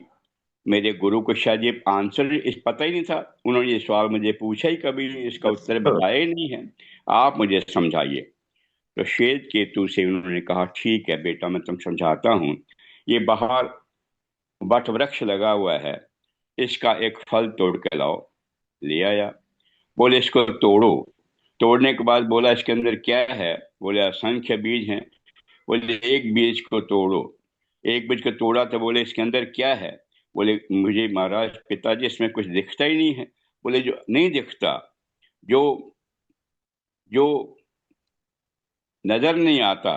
मेरे गुरु को शायद ये आंसर इस पता ही नहीं था, उन्होंने ये सवाल मुझे पूछा ही कभी नहीं, इसका उत्तर बताया ही नहीं है, आप मुझे समझाइए। तो श्वेत केतु से उन्होंने कहा, ठीक है बेटा मैं तुम समझाता हूँ। ये बाहर वट वृक्ष लगा हुआ है, इसका एक फल तोड़ के लाओ। ले आया, बोले इसको तोड़ो। तोड़ने के बाद बोला इसके अंदर क्या है, बोले असंख्य बीज हैं। बोले एक बीज को तोड़ो। एक बीज को तोड़ा तो बोले इसके अंदर क्या है, बोले मुझे महाराज पिताजी इसमें कुछ दिखता ही नहीं है। बोले जो नहीं दिखता, जो जो नजर नहीं आता,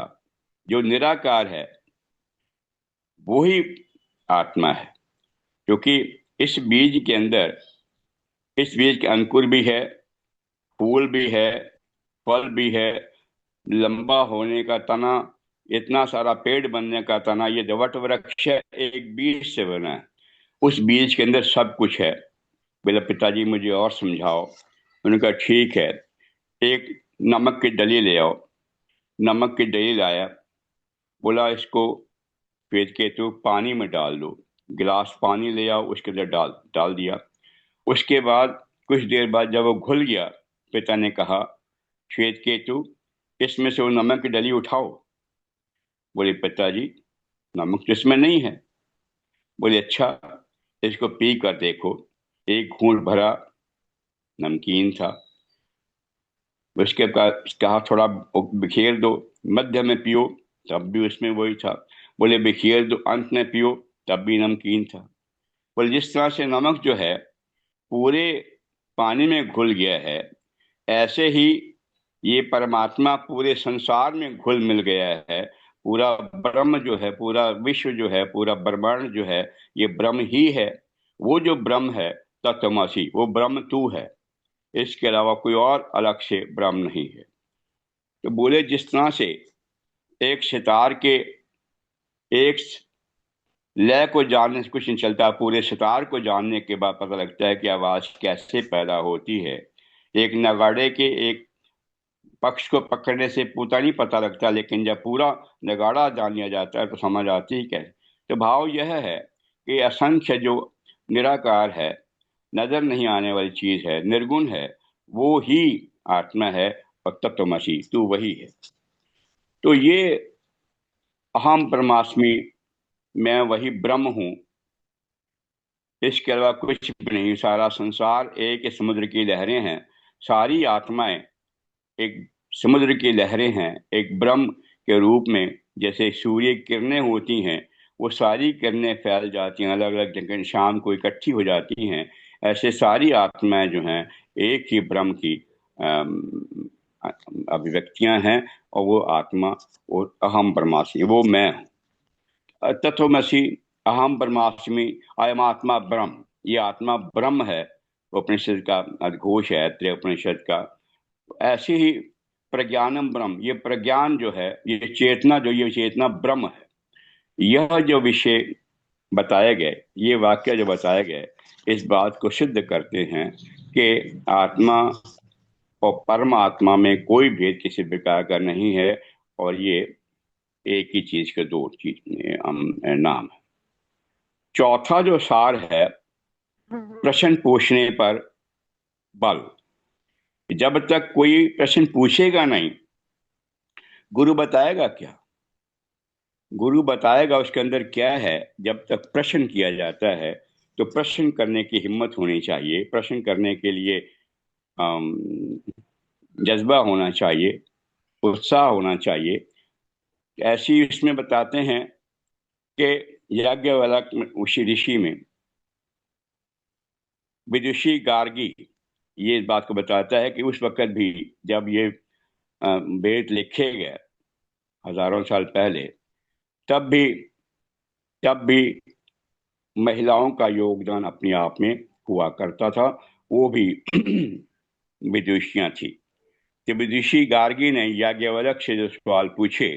जो निराकार है वो ही आत्मा है। क्योंकि इस बीज के अंदर, इस बीज के अंकुर भी है, फूल भी है, फल भी है, लंबा होने का तना, इतना सारा पेड़ बनने का तना, ये जो वट वृक्ष है एक बीज से बना है। उस बीज के अंदर सब कुछ है। बोला पिताजी मुझे और समझाओ। उन्होंने कहा ठीक है, एक नमक की डली ले आओ। नमक की डली लाया, बोला इसको फेंट के तो पानी में डाल दो। गिलास पानी ले आओ, उसके अंदर डाल डाल दिया। उसके बाद कुछ देर बाद जब वो घुल गया, पिता ने कहा, श्वेत केतु इसमें से वो नमक की डली उठाओ। बोले पिताजी नमक तो इसमें नहीं है। बोले अच्छा, इसको पी कर देखो। एक घूंट भरा, नमकीन था। उसके बाद कहा थोड़ा बिखेर दो, मध्य में पियो, तब भी उसमें वही था। बोले बिखेर दो, अंत में पियो, तब भी नमकीन था। बोले जिस तरह से नमक जो है पूरे पानी में घुल गया है, ऐसे ही ये परमात्मा पूरे संसार में घुल मिल गया है। पूरा ब्रह्म जो है, पूरा विश्व जो है, पूरा ब्रह्मांड जो है, ये ब्रह्म ही है। वो जो ब्रह्म है तत्वमसि, वो ब्रह्म तू है, इसके अलावा कोई और अलग से ब्रह्म नहीं है। तो बोले जिस तरह से एक सितार के एक लय को जानने से कुछ नहीं चलता, पूरे सितार को जानने के बाद पता लगता है कि आवाज कैसे पैदा होती है। एक नगाड़े के एक पक्ष को पकड़ने से पूरा नहीं पता लगता, लेकिन जब पूरा नगाड़ा जान लिया जाता है तो समझ आती है कैसे। तो भाव यह है कि असंख्य जो निराकार है, नजर नहीं आने वाली चीज है, निर्गुण है, वो ही आत्मा है। और तत्वमसि तू वही है। तो ये अहम ब्रह्मास्मि, मैं वही ब्रह्म हूँ, इसके अलावा कुछ भी नहीं। सारा संसार एक समुद्र की लहरें हैं, सारी आत्माएं एक समुद्र की लहरें हैं, एक ब्रह्म के रूप में। जैसे सूर्य किरणें होती हैं, वो सारी किरणें फैल जाती हैं अलग अलग जगह, शाम को इकट्ठी हो जाती हैं। ऐसे सारी आत्माएं जो हैं एक ही ब्रह्म की अभिव्यक्तियां हैं। और वो आत्मा, वो अहम ब्रह्मास्मि, वो मैं हूँ। तत्वमसि अहम ब्रह्मास्मि, अयम आत्मा ब्रह्म, ये आत्मा ब्रह्म है। उपनिषद का अद्घोष है, त्रय उपनिषद का। ऐसे ही प्रज्ञानम ब्रह्म, ये प्रज्ञान जो है, ये चेतना जो, ये चेतना ब्रह्म है। यह जो विषय बताए गए, ये वाक्य जो बताए गए, इस बात को सिद्ध करते हैं कि आत्मा और परमात्मा में कोई भेद किसी प्रकार का नहीं है, और ये एक ही चीज के दो चीज नाम है। चौथा जो सार है, प्रश्न पूछने पर बल। जब तक कोई प्रश्न पूछेगा नहीं, गुरु बताएगा क्या? गुरु बताएगा उसके अंदर क्या है। जब तक प्रश्न किया जाता है तो प्रश्न करने की हिम्मत होनी चाहिए, प्रश्न करने के लिए अम, जज्बा होना चाहिए, उत्साह होना चाहिए। ऐसी इसमें बताते हैं कि याज्ञवल्क उसी ऋषि में विदुषी गार्गी ये इस बात को बताता है कि उस वक्त भी जब ये वेद लिखे गए हजारों साल पहले, तब भी तब भी महिलाओं का योगदान अपने आप में हुआ करता था, वो भी विदुषियां थी। तो विदुषी गार्गी ने याज्ञवल्क से जो सवाल पूछे,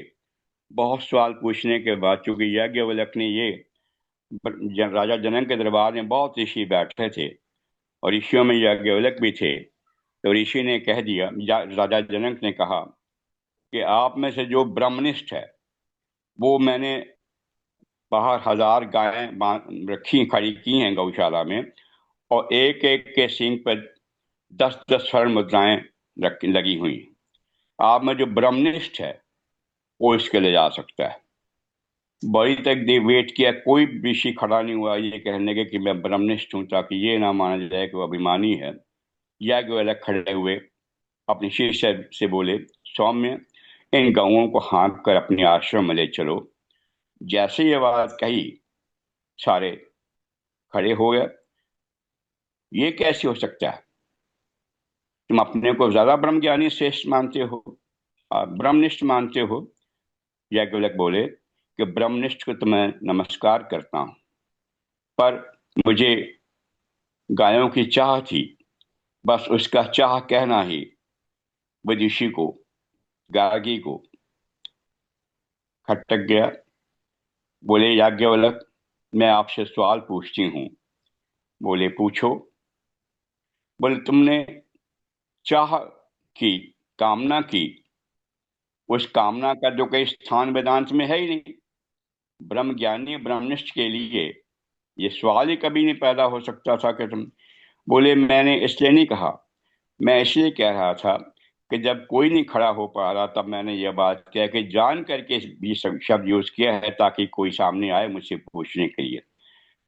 बहुत सवाल पूछने के बाद, चूंकि याज्ञवल्क ने ये राजा जनक के दरबार में बहुत ऋषि बैठे थे और ऋषियों में याज्ञवल्क भी थे, तो ऋषि ने कह दिया, राजा जनक ने कहा कि आप में से जो ब्रह्मनिष्ठ है, वो मैंने बाहर 1000 गायें रखी खड़ी की हैं गौशाला में, और एक एक के सींग पर 10-10 स्वर्ण मुद्राएं लगी हुई। आप में जो ब्रह्मनिष्ठ है वो इसके ले जा सकता है। बड़ी तक दे वेट किया, कोई ऋषि खड़ा नहीं हुआ ये कहने के कि मैं ब्रह्मनिष्ठ हूं, ताकि ये ना माना जाए कि वो अभिमानी है। याज्ञवल्क्य खड़े हुए अपने शिष्य से बोले, सौम्य, इन गौओं को हाँक कर अपने आश्रम में ले चलो। जैसे ये बात कही, सारे खड़े हो गए। ये कैसे हो सकता है? तुम अपने को ज्यादा ब्रह्म ज्ञानी श्रेष्ठ मानते हो, ब्रह्मनिष्ठ मानते हो। याज्ञवल्क्य बोले कि ब्रह्मनिष्ठ को तो मैं नमस्कार करता हूं, पर मुझे गायों की चाह थी, बस उसका चाह कहना ही विदुषी को, गार्गी को खटक गया। बोले, याज्ञवल्क्य, मैं आपसे सवाल पूछती हूँ। बोले, पूछो। बोले, तुमने चाह की, कामना की, उस कामना का जो कोई स्थान वेदांत में है ही नहीं। ब्रह्म ज्ञानी ब्रह्मनिष्ठ के लिए ये सवाल ही कभी नहीं पैदा हो सकता था कि तुम। बोले, मैंने इसलिए नहीं कहा, मैं इसलिए कह रहा था कि जब कोई नहीं खड़ा हो पा रहा, तब मैंने यह बात कह के जान करके भी शब्द यूज किया है, ताकि कोई सामने आए मुझसे पूछने के लिए।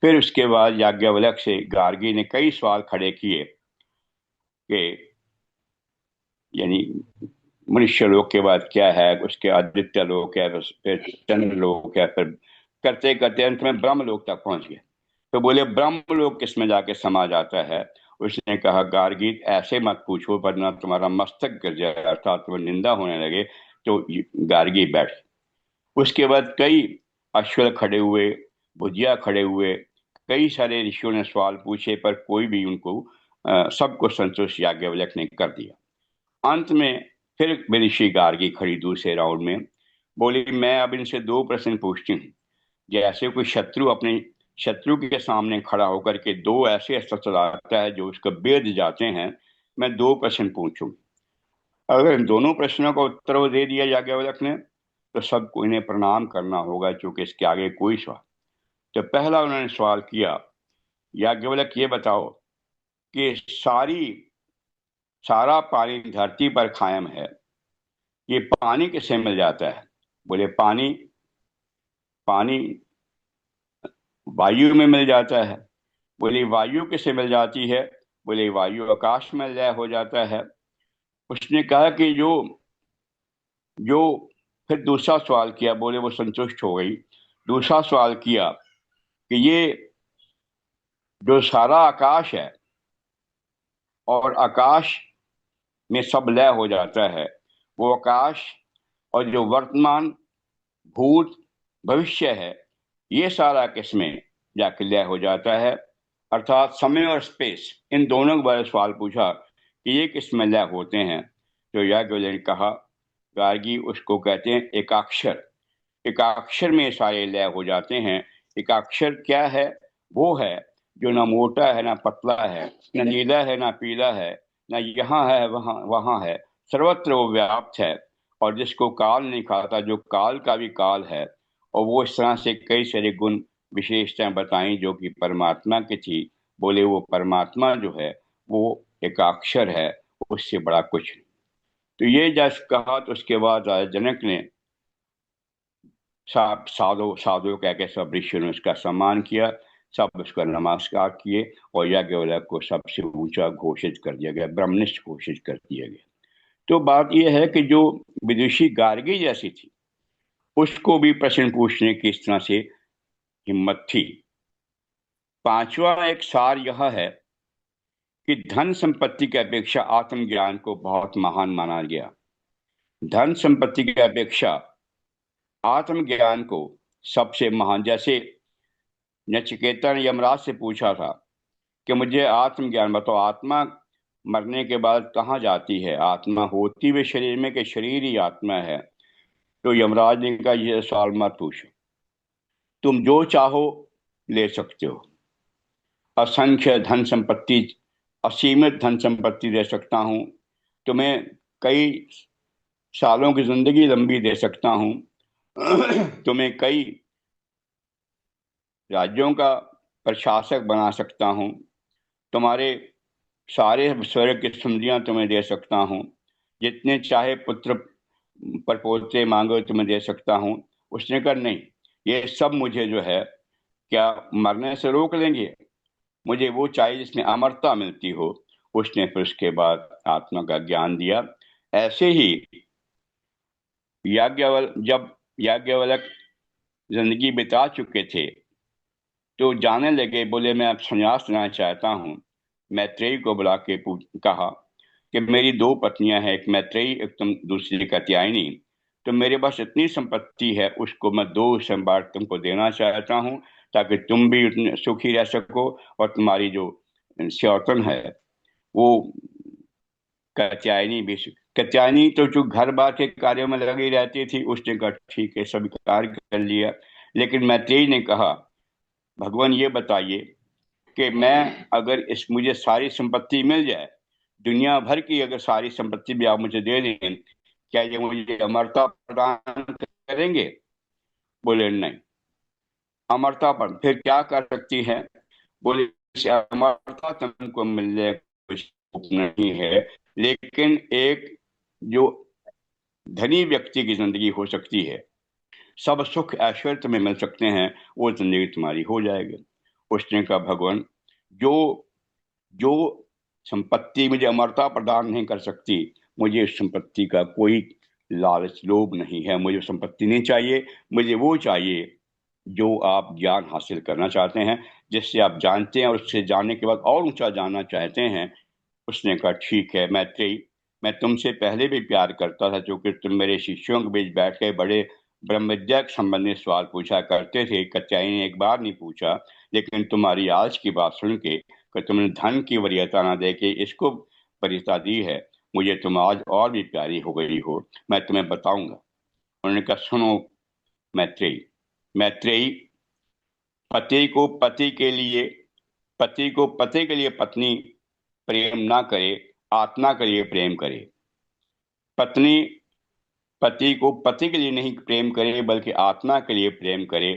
फिर उसके बाद याज्ञवल्क्य से गार्गी ने कई सवाल खड़े किए कि यानी मनुष्य लोक के बाद क्या है, उसके आदित्य लोक है, फिर चंद्र लोक है, फिर करते करते अंत में ब्रह्म लोक तक पहुंच गए। तो बोले, ब्रह्म लोक किसमें जाके समा जाता है? उसने कहा, गार्गी, ऐसे मत पूछो वरना तुम्हारा मस्तक गिर जाए, अर्थात तुम्हें निंदा होने लगे। तो गार्गी बैठ। उसके बाद कई अश्वल खड़े हुए, भुजिया खड़े हुए, कई सारे ऋषियों ने सवाल पूछे, पर कोई भी उनको सबको संतोष याज्ञवल्क्य ने कर दिया। अंत में फिर ऋषि गार्गी खड़ी दूसरे राउंड में। बोली, मैं अब इनसे 2 प्रश्न पूछती हूँ। जैसे कोई शत्रु अपने शत्रु के सामने खड़ा होकर के 2 ऐसे अस्त्र चलाता है जो उसको भेद जाते हैं, मैं 2 प्रश्न पूछूं। अगर इन दोनों प्रश्नों का उत्तर वो दे दिया याज्ञवल्क्य ने, तो सबको इन्हें प्रणाम करना होगा, क्योंकि इसके आगे कोई सवाल। तो पहला उन्होंने सवाल किया, याज्ञवल्क्य, ये बताओ कि सारा पानी धरती पर कायम है, ये पानी किससे मिल जाता है? बोले, पानी पानी वायु में मिल जाता है। बोले, वायु किससे मिल जाती है? बोले, वायु आकाश में लय हो जाता है। उसने कहा कि जो जो फिर दूसरा सवाल किया। बोले, वो संतुष्ट हो गई। दूसरा सवाल किया कि ये जो सारा आकाश है और आकाश में सब लय हो जाता है, वो आकाश और जो वर्तमान, भूत, भविष्य है, ये सारा किसमें जाके लय हो जाता है? अर्थात समय और स्पेस, इन दोनों के बारे में सवाल पूछा कि ये किसमें लय होते हैं। तो याज्ञवल्क्य ने कहा, गार्गी, उसको कहते हैं एकाक्षर। एकाक्षर में सारे लय हो जाते हैं। एकाक्षर क्या है? वो है जो ना मोटा है ना पतला है, न नीला है ना पीला है, न यहाँ है वहाँ वहाँ है, सर्वत्र वो व्याप्त है। और जिसको काल नहीं खाता, जो काल का भी काल है। और वो इस तरह से कई सारे गुण विशेषताएं बताई जो कि परमात्मा की थी। बोले वो परमात्मा जो है वो एक अक्षर है, उससे बड़ा कुछ नहीं। तो ये जब कहा तो उसके बाद राजा जनक ने साधु साधु कह के सब ऋषियों ने उसका सम्मान किया, सब उसका नमस्कार किए और याज्ञवल्क्य को सबसे ऊंचा घोषित कर दिया गया, ब्रह्मनिष्ठ घोषित कर दिया गया। तो बात यह है कि जो विदुषी गार्गी जैसी थी, उसको भी प्रश्न पूछने की इस तरह से हिम्मत थी। पांचवा एक सार यह है कि धन संपत्ति की अपेक्षा आत्मज्ञान को बहुत महान माना गया। धन संपत्ति की अपेक्षा आत्मज्ञान को सबसे महान, जैसे नचिकेता ने यमराज से पूछा था कि मुझे आत्मज्ञान बताओ, आत्मा मरने के बाद कहाँ जाती है, आत्मा होती हुए शरीर में कि शरीर ही आत्मा है। तो यमराज ने कहा ये सवाल मत पूछो, तुम जो चाहो ले सकते हो, असंख्य धन संपत्ति, असीमित धन संपत्ति दे सकता हूँ तुम्हें, कई सालों की जिंदगी लंबी दे सकता हूँ तुम्हें कई राज्यों का प्रशासक बना सकता हूँ, तुम्हारे सारे स्वर्ग की सुंदरियां तुम्हें दे सकता हूँ, जितने चाहे पुत्र परपोते मांगो तुम्हें दे सकता हूँ। उसने कहा नहीं, ये सब मुझे जो है क्या मरने से रोक लेंगे, मुझे वो चाहिए जिसमें अमरता मिलती हो। उसने फिर उसके बाद आत्मा का ज्ञान दिया। ऐसे ही जब याज्ञवल्क्य जिंदगी बिता चुके थे तो जाने लगे, बोले मैं अब संन्यास लेना चाहता हूँ। मैत्रेयी को बुला के कहा कि मेरी दो पत्नियां हैं, एक मैत्रेयी एक तुम, दूसरी कात्यायनी। तो मेरे पास इतनी संपत्ति है, उसको मैं दो संभाग तुमको देना चाहता हूँ ताकि तुम भी उतने सुखी रह सको और तुम्हारी जो सौतन है वो कात्यायनी भी। कात्यायनी तो जो घर बार के कार्यों में लगी रहती थी, उसने कहा ठीक है, सभी कार्य कर लिया। लेकिन मैत्रेयी ने कहा भगवान ये बताइए कि मैं अगर इस मुझे सारी संपत्ति मिल जाए, दुनिया भर की अगर सारी संपत्ति भी आप मुझे दे दें, क्या ये मुझे अमरता प्रदान करेंगे? बोले नहीं। अमरता पर फिर क्या कर सकती है? बोले अमरता तुमको मिलने कुछ नहीं है, लेकिन एक जो धनी व्यक्ति की जिंदगी हो सकती है, सब सुख ऐश्वर्य तुम्हें मिल सकते हैं, वो जिंदगी तुम्हारी हो जाएगी। उसने कहा भगवान, जो जो संपत्ति मुझे अमरता प्रदान नहीं कर सकती, मुझे उस संपत्ति का कोई लालच लोभ नहीं है, मुझे संपत्ति नहीं चाहिए। मुझे वो चाहिए जो आप ज्ञान हासिल करना चाहते हैं, जिससे आप जानते हैं और उससे जानने के बाद और ऊंचा जानना चाहते हैं। उसने कहा ठीक है मैत्रेयी, मैं तुमसे पहले भी प्यार करता था, क्योंकि तुम मेरे शिष्यों के बीच बैठ के बड़े ब्रह्म विद्या के संबंधित सवाल पूछा करते थे। कात्यायनी ने एक बार नहीं पूछा, लेकिन तुम्हारी आज की बात सुन के कि तुमने धन की वरीयता ना दे के इसको वरीयता दी है, मुझे तुम आज और भी प्यारी हो गई हो, मैं तुम्हें बताऊंगा। उन्होंने कहा सुनो मैत्रेयी, मैत्रेयी, पति को पति के लिए पत्नी प्रेम ना करे, आत्मा के लिए प्रेम करे। पत्नी पति को पति के लिए नहीं प्रेम करे, बल्कि आत्मा के लिए प्रेम करे।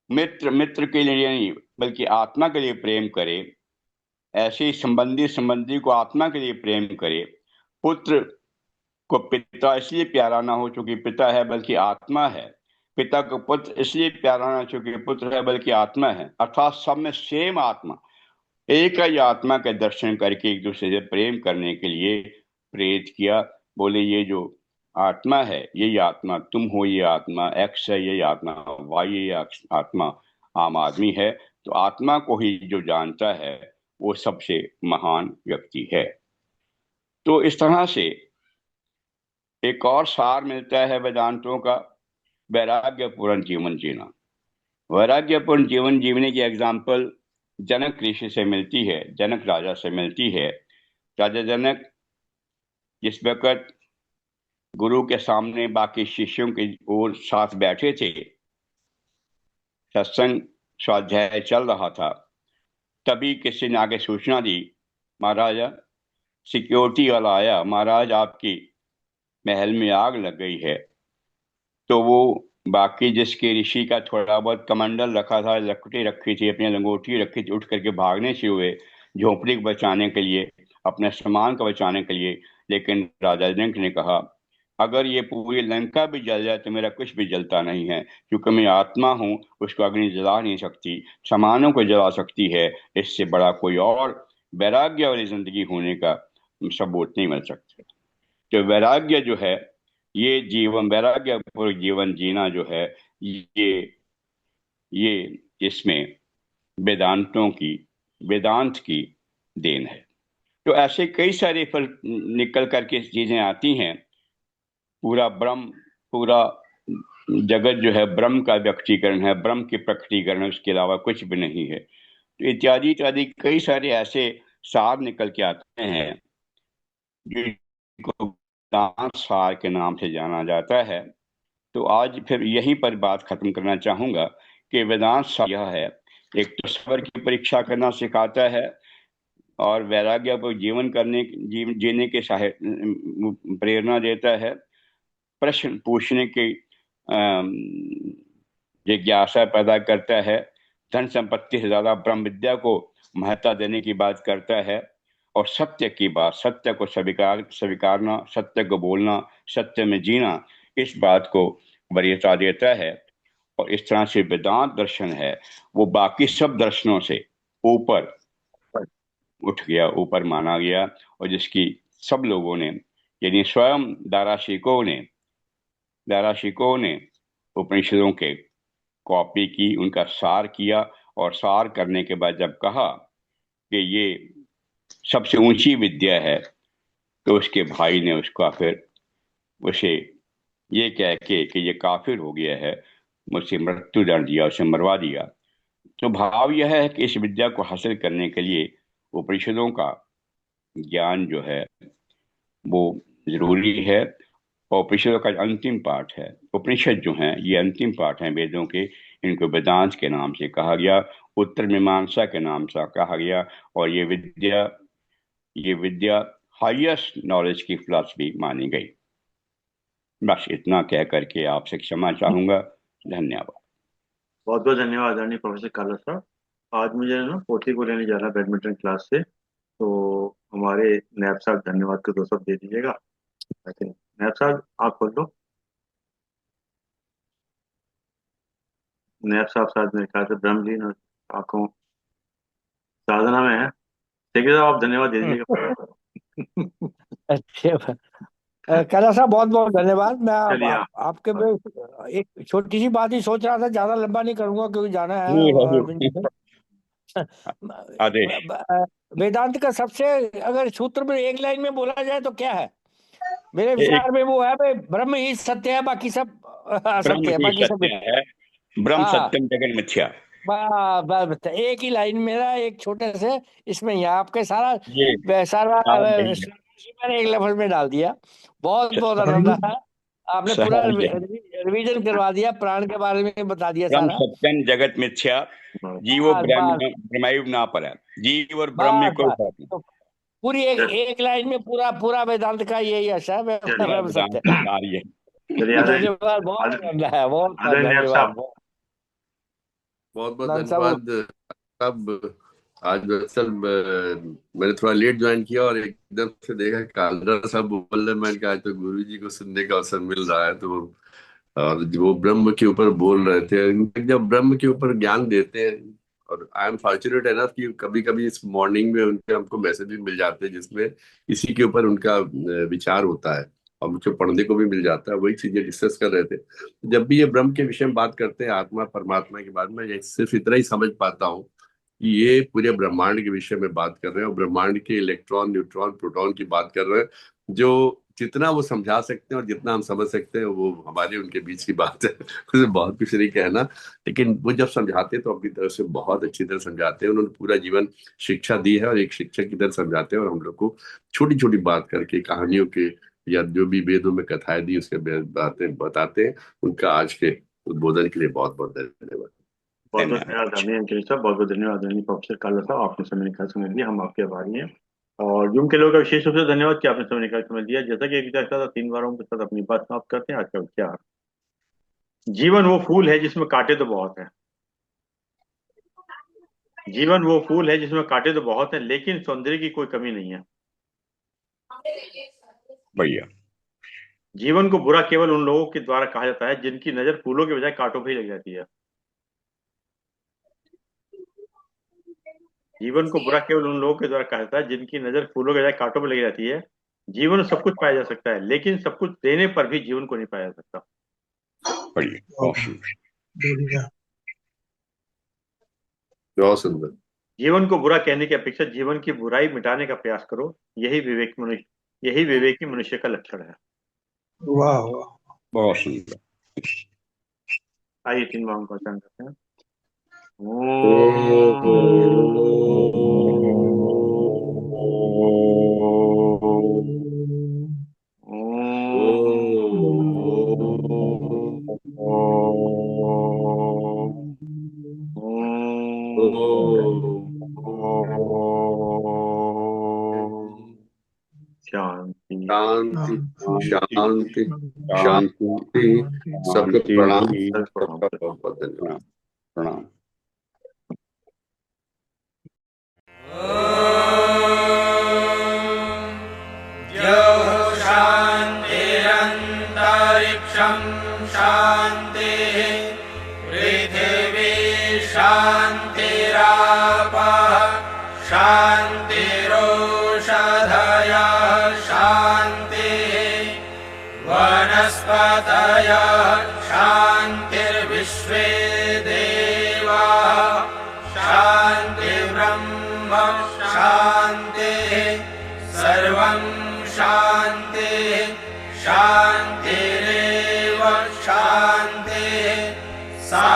मित्र मित्र के लिए नहीं, बल्कि आत्मा के लिए प्रेम करे। ऐसे ही संबंधी संबंधी को आत्मा के लिए प्रेम करे। पुत्र को पिता इसलिए प्यारा ना हो चूंकि पिता है, बल्कि आत्मा है। पिता को पुत्र इसलिए प्यारा ना चूंकि पुत्र है, बल्कि आत्मा है। अर्थात सब में सेम आत्मा, एक ही आत्मा के दर्शन करके एक दूसरे से प्रेम करने के लिए प्रेरित किया। बोले ये जो आत्मा है, यही आत्मा तुम हो, ये आत्मा एक्स है, यही आत्मा वाई, ये आत्मा आम आदमी है। तो आत्मा को ही जो जानता है वो सबसे महान व्यक्ति है। तो इस तरह से एक और सार मिलता है वेदांतों का, वैराग्यपूर्ण जीवन जीना। वैराग्यपूर्ण जीवन जीने की एग्जाम्पल जनक ऋषि से मिलती है, जनक राजा से मिलती है। राजा जनक जिस वक्त गुरु के सामने बाकी शिष्यों के ओर साथ बैठे थे, सत्संग स्वाध्याय चल रहा था, तभी किसी ने आगे सूचना दी, महाराजा सिक्योरिटी वाला आया, महाराज आपकी महल में आग लग गई है। तो वो बाकी जिसके ऋषि का थोड़ा बहुत कमंडल रखा था, लकड़ी रखी थी, अपनी लंगोटी रखी थी, उठ करके भागने से हुए झोपड़ी को बचाने के लिए, अपने सामान को बचाने के लिए। लेकिन राजा जनक ने कहा, अगर ये पूरी लंका भी जल जाए तो मेरा कुछ भी जलता नहीं है, क्योंकि मैं आत्मा हूँ, उसको अग्नि जला नहीं सकती, सामानों को जला सकती है। इससे बड़ा कोई और वैराग्य वाली जिंदगी होने का सबूत नहीं मिल सकता। तो वैराग्य जो है, ये जीवन, वैराग्य पूर्ण जीवन जीना जो है, ये ये इसमें वेदांतों की, वेदांत की देन है। तो ऐसे कई सारे फल निकल करके चीजें आती हैं। पूरा ब्रह्म, पूरा जगत जो है ब्रह्म का व्यक्तीकरण है, ब्रह्म की प्रकटीकरण है, उसके अलावा कुछ भी नहीं है। तो इत्यादि इत्यादि कई सारे ऐसे सार निकल के आते हैं जिनको वेदांत सार के नाम से जाना जाता है। तो आज फिर यहीं पर बात खत्म करना चाहूंगा कि वेदांत सार यह है, एक तो सबर की परीक्षा करना सिखाता है, और वैराग्य को जीवन करने, जीने के प्रेरणा देता है, प्रश्न पूछने की जिज्ञासा पैदा करता है, धन संपत्ति से ज्यादा ब्रह्म विद्या को महत्ता देने की बात करता है, और सत्य की बात, सत्य को स्वीकारना, सत्य को बोलना, सत्य में जीना, इस बात को वरीयता देता है। और इस तरह से वेदांत दर्शन है वो बाकी सब दर्शनों से ऊपर उठ गया, ऊपर माना गया, और जिसकी सब लोगों ने, यानी स्वयं दाराशिकों ने उपनिषदों के कॉपी की, उनका सार किया, और सार करने के बाद जब कहा कि ये सबसे ऊंची विद्या है, तो उसके भाई ने उसका फिर उसे ये कह के कि ये काफिर हो गया है, मुझसे मृत्यु दंड दिया, उसे मरवा दिया। तो भाव यह है कि इस विद्या को हासिल करने के लिए उपनिषदों का ज्ञान जो है वो जरूरी है। और उपनिषदों का अंतिम पाठ है, उपनिषद जो हैं ये अंतिम पाठ हैं वेदों के, इनको वेदांत के नाम से कहा गया, उत्तर मीमांसा के नाम से कहा गया। और ये विद्या हाईएस्ट नॉलेज की फिलॉसफी मानी गई। बस इतना कह करके आपसे क्षमा चाहूंगा। धन्यवाद। बहुत बहुत धन्यवाद आदरणीय प्रोफेसर काला साहब। आज मुझे ना पोती को लेने जाना है बैडमिंटन क्लास से, तो हमारे नैब साहब धन्यवाद को दो शब्द दे दीजिएगा। आई थिंक नैब साहब आप खोल लो। नैब साहब शायद मेरे ख्याल से ब्रह्मलीन और आंखों साधना में है। ठीक है साहब, आप धन्यवाद दे दीजिएगा। अच्छा, कैला साहब बहुत बहुत धन्यवाद। मैं चलिए आप। आपके में एक छोटी सी बात ही सोच रहा था, ज्यादा लंबा नहीं करूंगा क्योंकि जाना है आदेश। वेदांत का सबसे, अगर सूत्र में एक लाइन में बोला जाए तो क्या है? मेरे एक विचार में वो है भाई, ब्रह्म ही सत्य है, बाकी सब ब्रह्म असत्य है, ही बाकी सब सत्य है, ब्रह्म हाँ। सत्यम जगन मिथ्या। बस एक ही लाइन मेरा, एक छोटे से इसमें ही आपके सारा ये सारा आप नहीं है। मैंने एक लफ्ज में डाल दिया। बहुत बहुत आनंद सही आया। आपने पूरा सही है। रिवीजन करवा दिया, प्राण के बारे में बता दिया ब्रह्म सारा। सत्यम जगत मिथ्या, जीवो बस बस ब्रह्म ब्रह्मैव ना पर। जीव और ब्रह्म में बस कोई बस फर्क नहीं। तो पूरी एक एक लाइन में पूरा पूरा वेदांत का यही आशा है, चलिए ब्रह्म वेदांत सत्य। का कार्य है। चलिए आदरणीय धन्यवाद, बहुत आनंद आया, बहुत बहुत आदरणीय नैब धन्यवाद, साहब। बहुत। बहुत बहुत नंद साहब धन्यवाद साहब। आज दरअसल मैंने थोड़ा लेट ज्वाइन किया और एकदम से देखा कालरा साहब बोल रहे, मैंने कहा आज तो गुरु जी को सुनने का अवसर मिल रहा है। तो और वो ब्रह्म के ऊपर बोल रहे थे, इनफैक्ट जब ब्रह्म के ऊपर ज्ञान देते हैं, और आई एम फॉर्चुनेट एनफ कि कभी कभी इस मॉर्निंग में उनके हमको मैसेज भी मिल जाते हैं जिसमें इसी के ऊपर उनका विचार होता है, और मुझे पढ़ने को भी मिल जाता है। वही चीजें डिस्कस कर रहे थे। जब भी ये ब्रह्म के विषय में बात करते हैं, आत्मा परमात्मा के बारे में, ये सिर्फ इतना ही समझ पाता हूँ कि ये पूरे ब्रह्मांड के विषय में बात कर रहे हैं, और ब्रह्मांड के इलेक्ट्रॉन, न्यूट्रॉन, प्रोटॉन की बात कर रहे हैं। जो जितना वो समझा सकते हैं और जितना हम समझ सकते हैं, वो हमारे उनके बीच की बात है। उसे बहुत कुछ नहीं कहना, लेकिन वो जब समझाते हैं तो अपनी तरफ से बहुत अच्छी तरह समझाते हैं। उन्होंने पूरा जीवन शिक्षा दी है, और एक शिक्षक की तरह समझाते हैं, और हम लोग को छोटी छोटी बात करके, कहानियों के या जो भी वेदों में कथाएं दी उसके बातें बताते हैं। उनका आज के उद्बोधन के लिए बहुत बहुत धन्यवाद। बहुत बहुत धन्यवाद आदरणीय अंकित साहब, बहुत बहुत धन्यवाद आदरणीय प्रोफेसर काला साहब, आपने समय निकाल समय दिया, हम आपके आभारी हैं। और जूम के लोगों का विशेष रूप से धन्यवाद कि आपने समय निकाल समय दिया। जैसा कि एक था 3 बारों के साथ अपनी बात समाप्त करते हैं। आज का विचार, जीवन वो फूल है जिसमें कांटे तो बहुत है। जीवन वो फूल है जिसमें कांटे तो बहुत है, लेकिन सौंदर्य की कोई कमी नहीं है। बढ़िया। जीवन को बुरा केवल उन लोगों के द्वारा कहा जाता है जिनकी नजर फूलों के बजाय कांटों पर ही लग जाती है। जीवन को बुरा केवल उन लोगों के द्वारा कहा जाता है जिनकी नजर फूलों के बजाय कांटों पर लगी जाती है। जीवन में सब कुछ पाया जा सकता है, लेकिन सब कुछ देने पर भी जीवन को नहीं पाया जा सकता। बढ़िया, बहुत सुंदर। बहुत सुंदर। जीवन को बुरा कहने की अपेक्षा जीवन की बुराई मिटाने का प्रयास करो, यही विवेकी मनुष्य का लक्षण है। वाह वाह, बहुत सुंदर। आइए 3 बारों का उच्चारण करते हैं। शांति शांति शांति शांति शांति। सबको प्रणाम, सबको सबका बहुत बहुत धन्यवाद। प्रणाम। शान्तिरन्तरिक्षं शान्तिः पृथिवी शान्तिरापः शान्तिरोषधयः शान्तिः वनस्पतयः शान्तिर्विश्वे देवाः शान्तिर्ब्रह्म शान्तिः सर्वं शान्तिः शान्तिरेव शान्तिः सा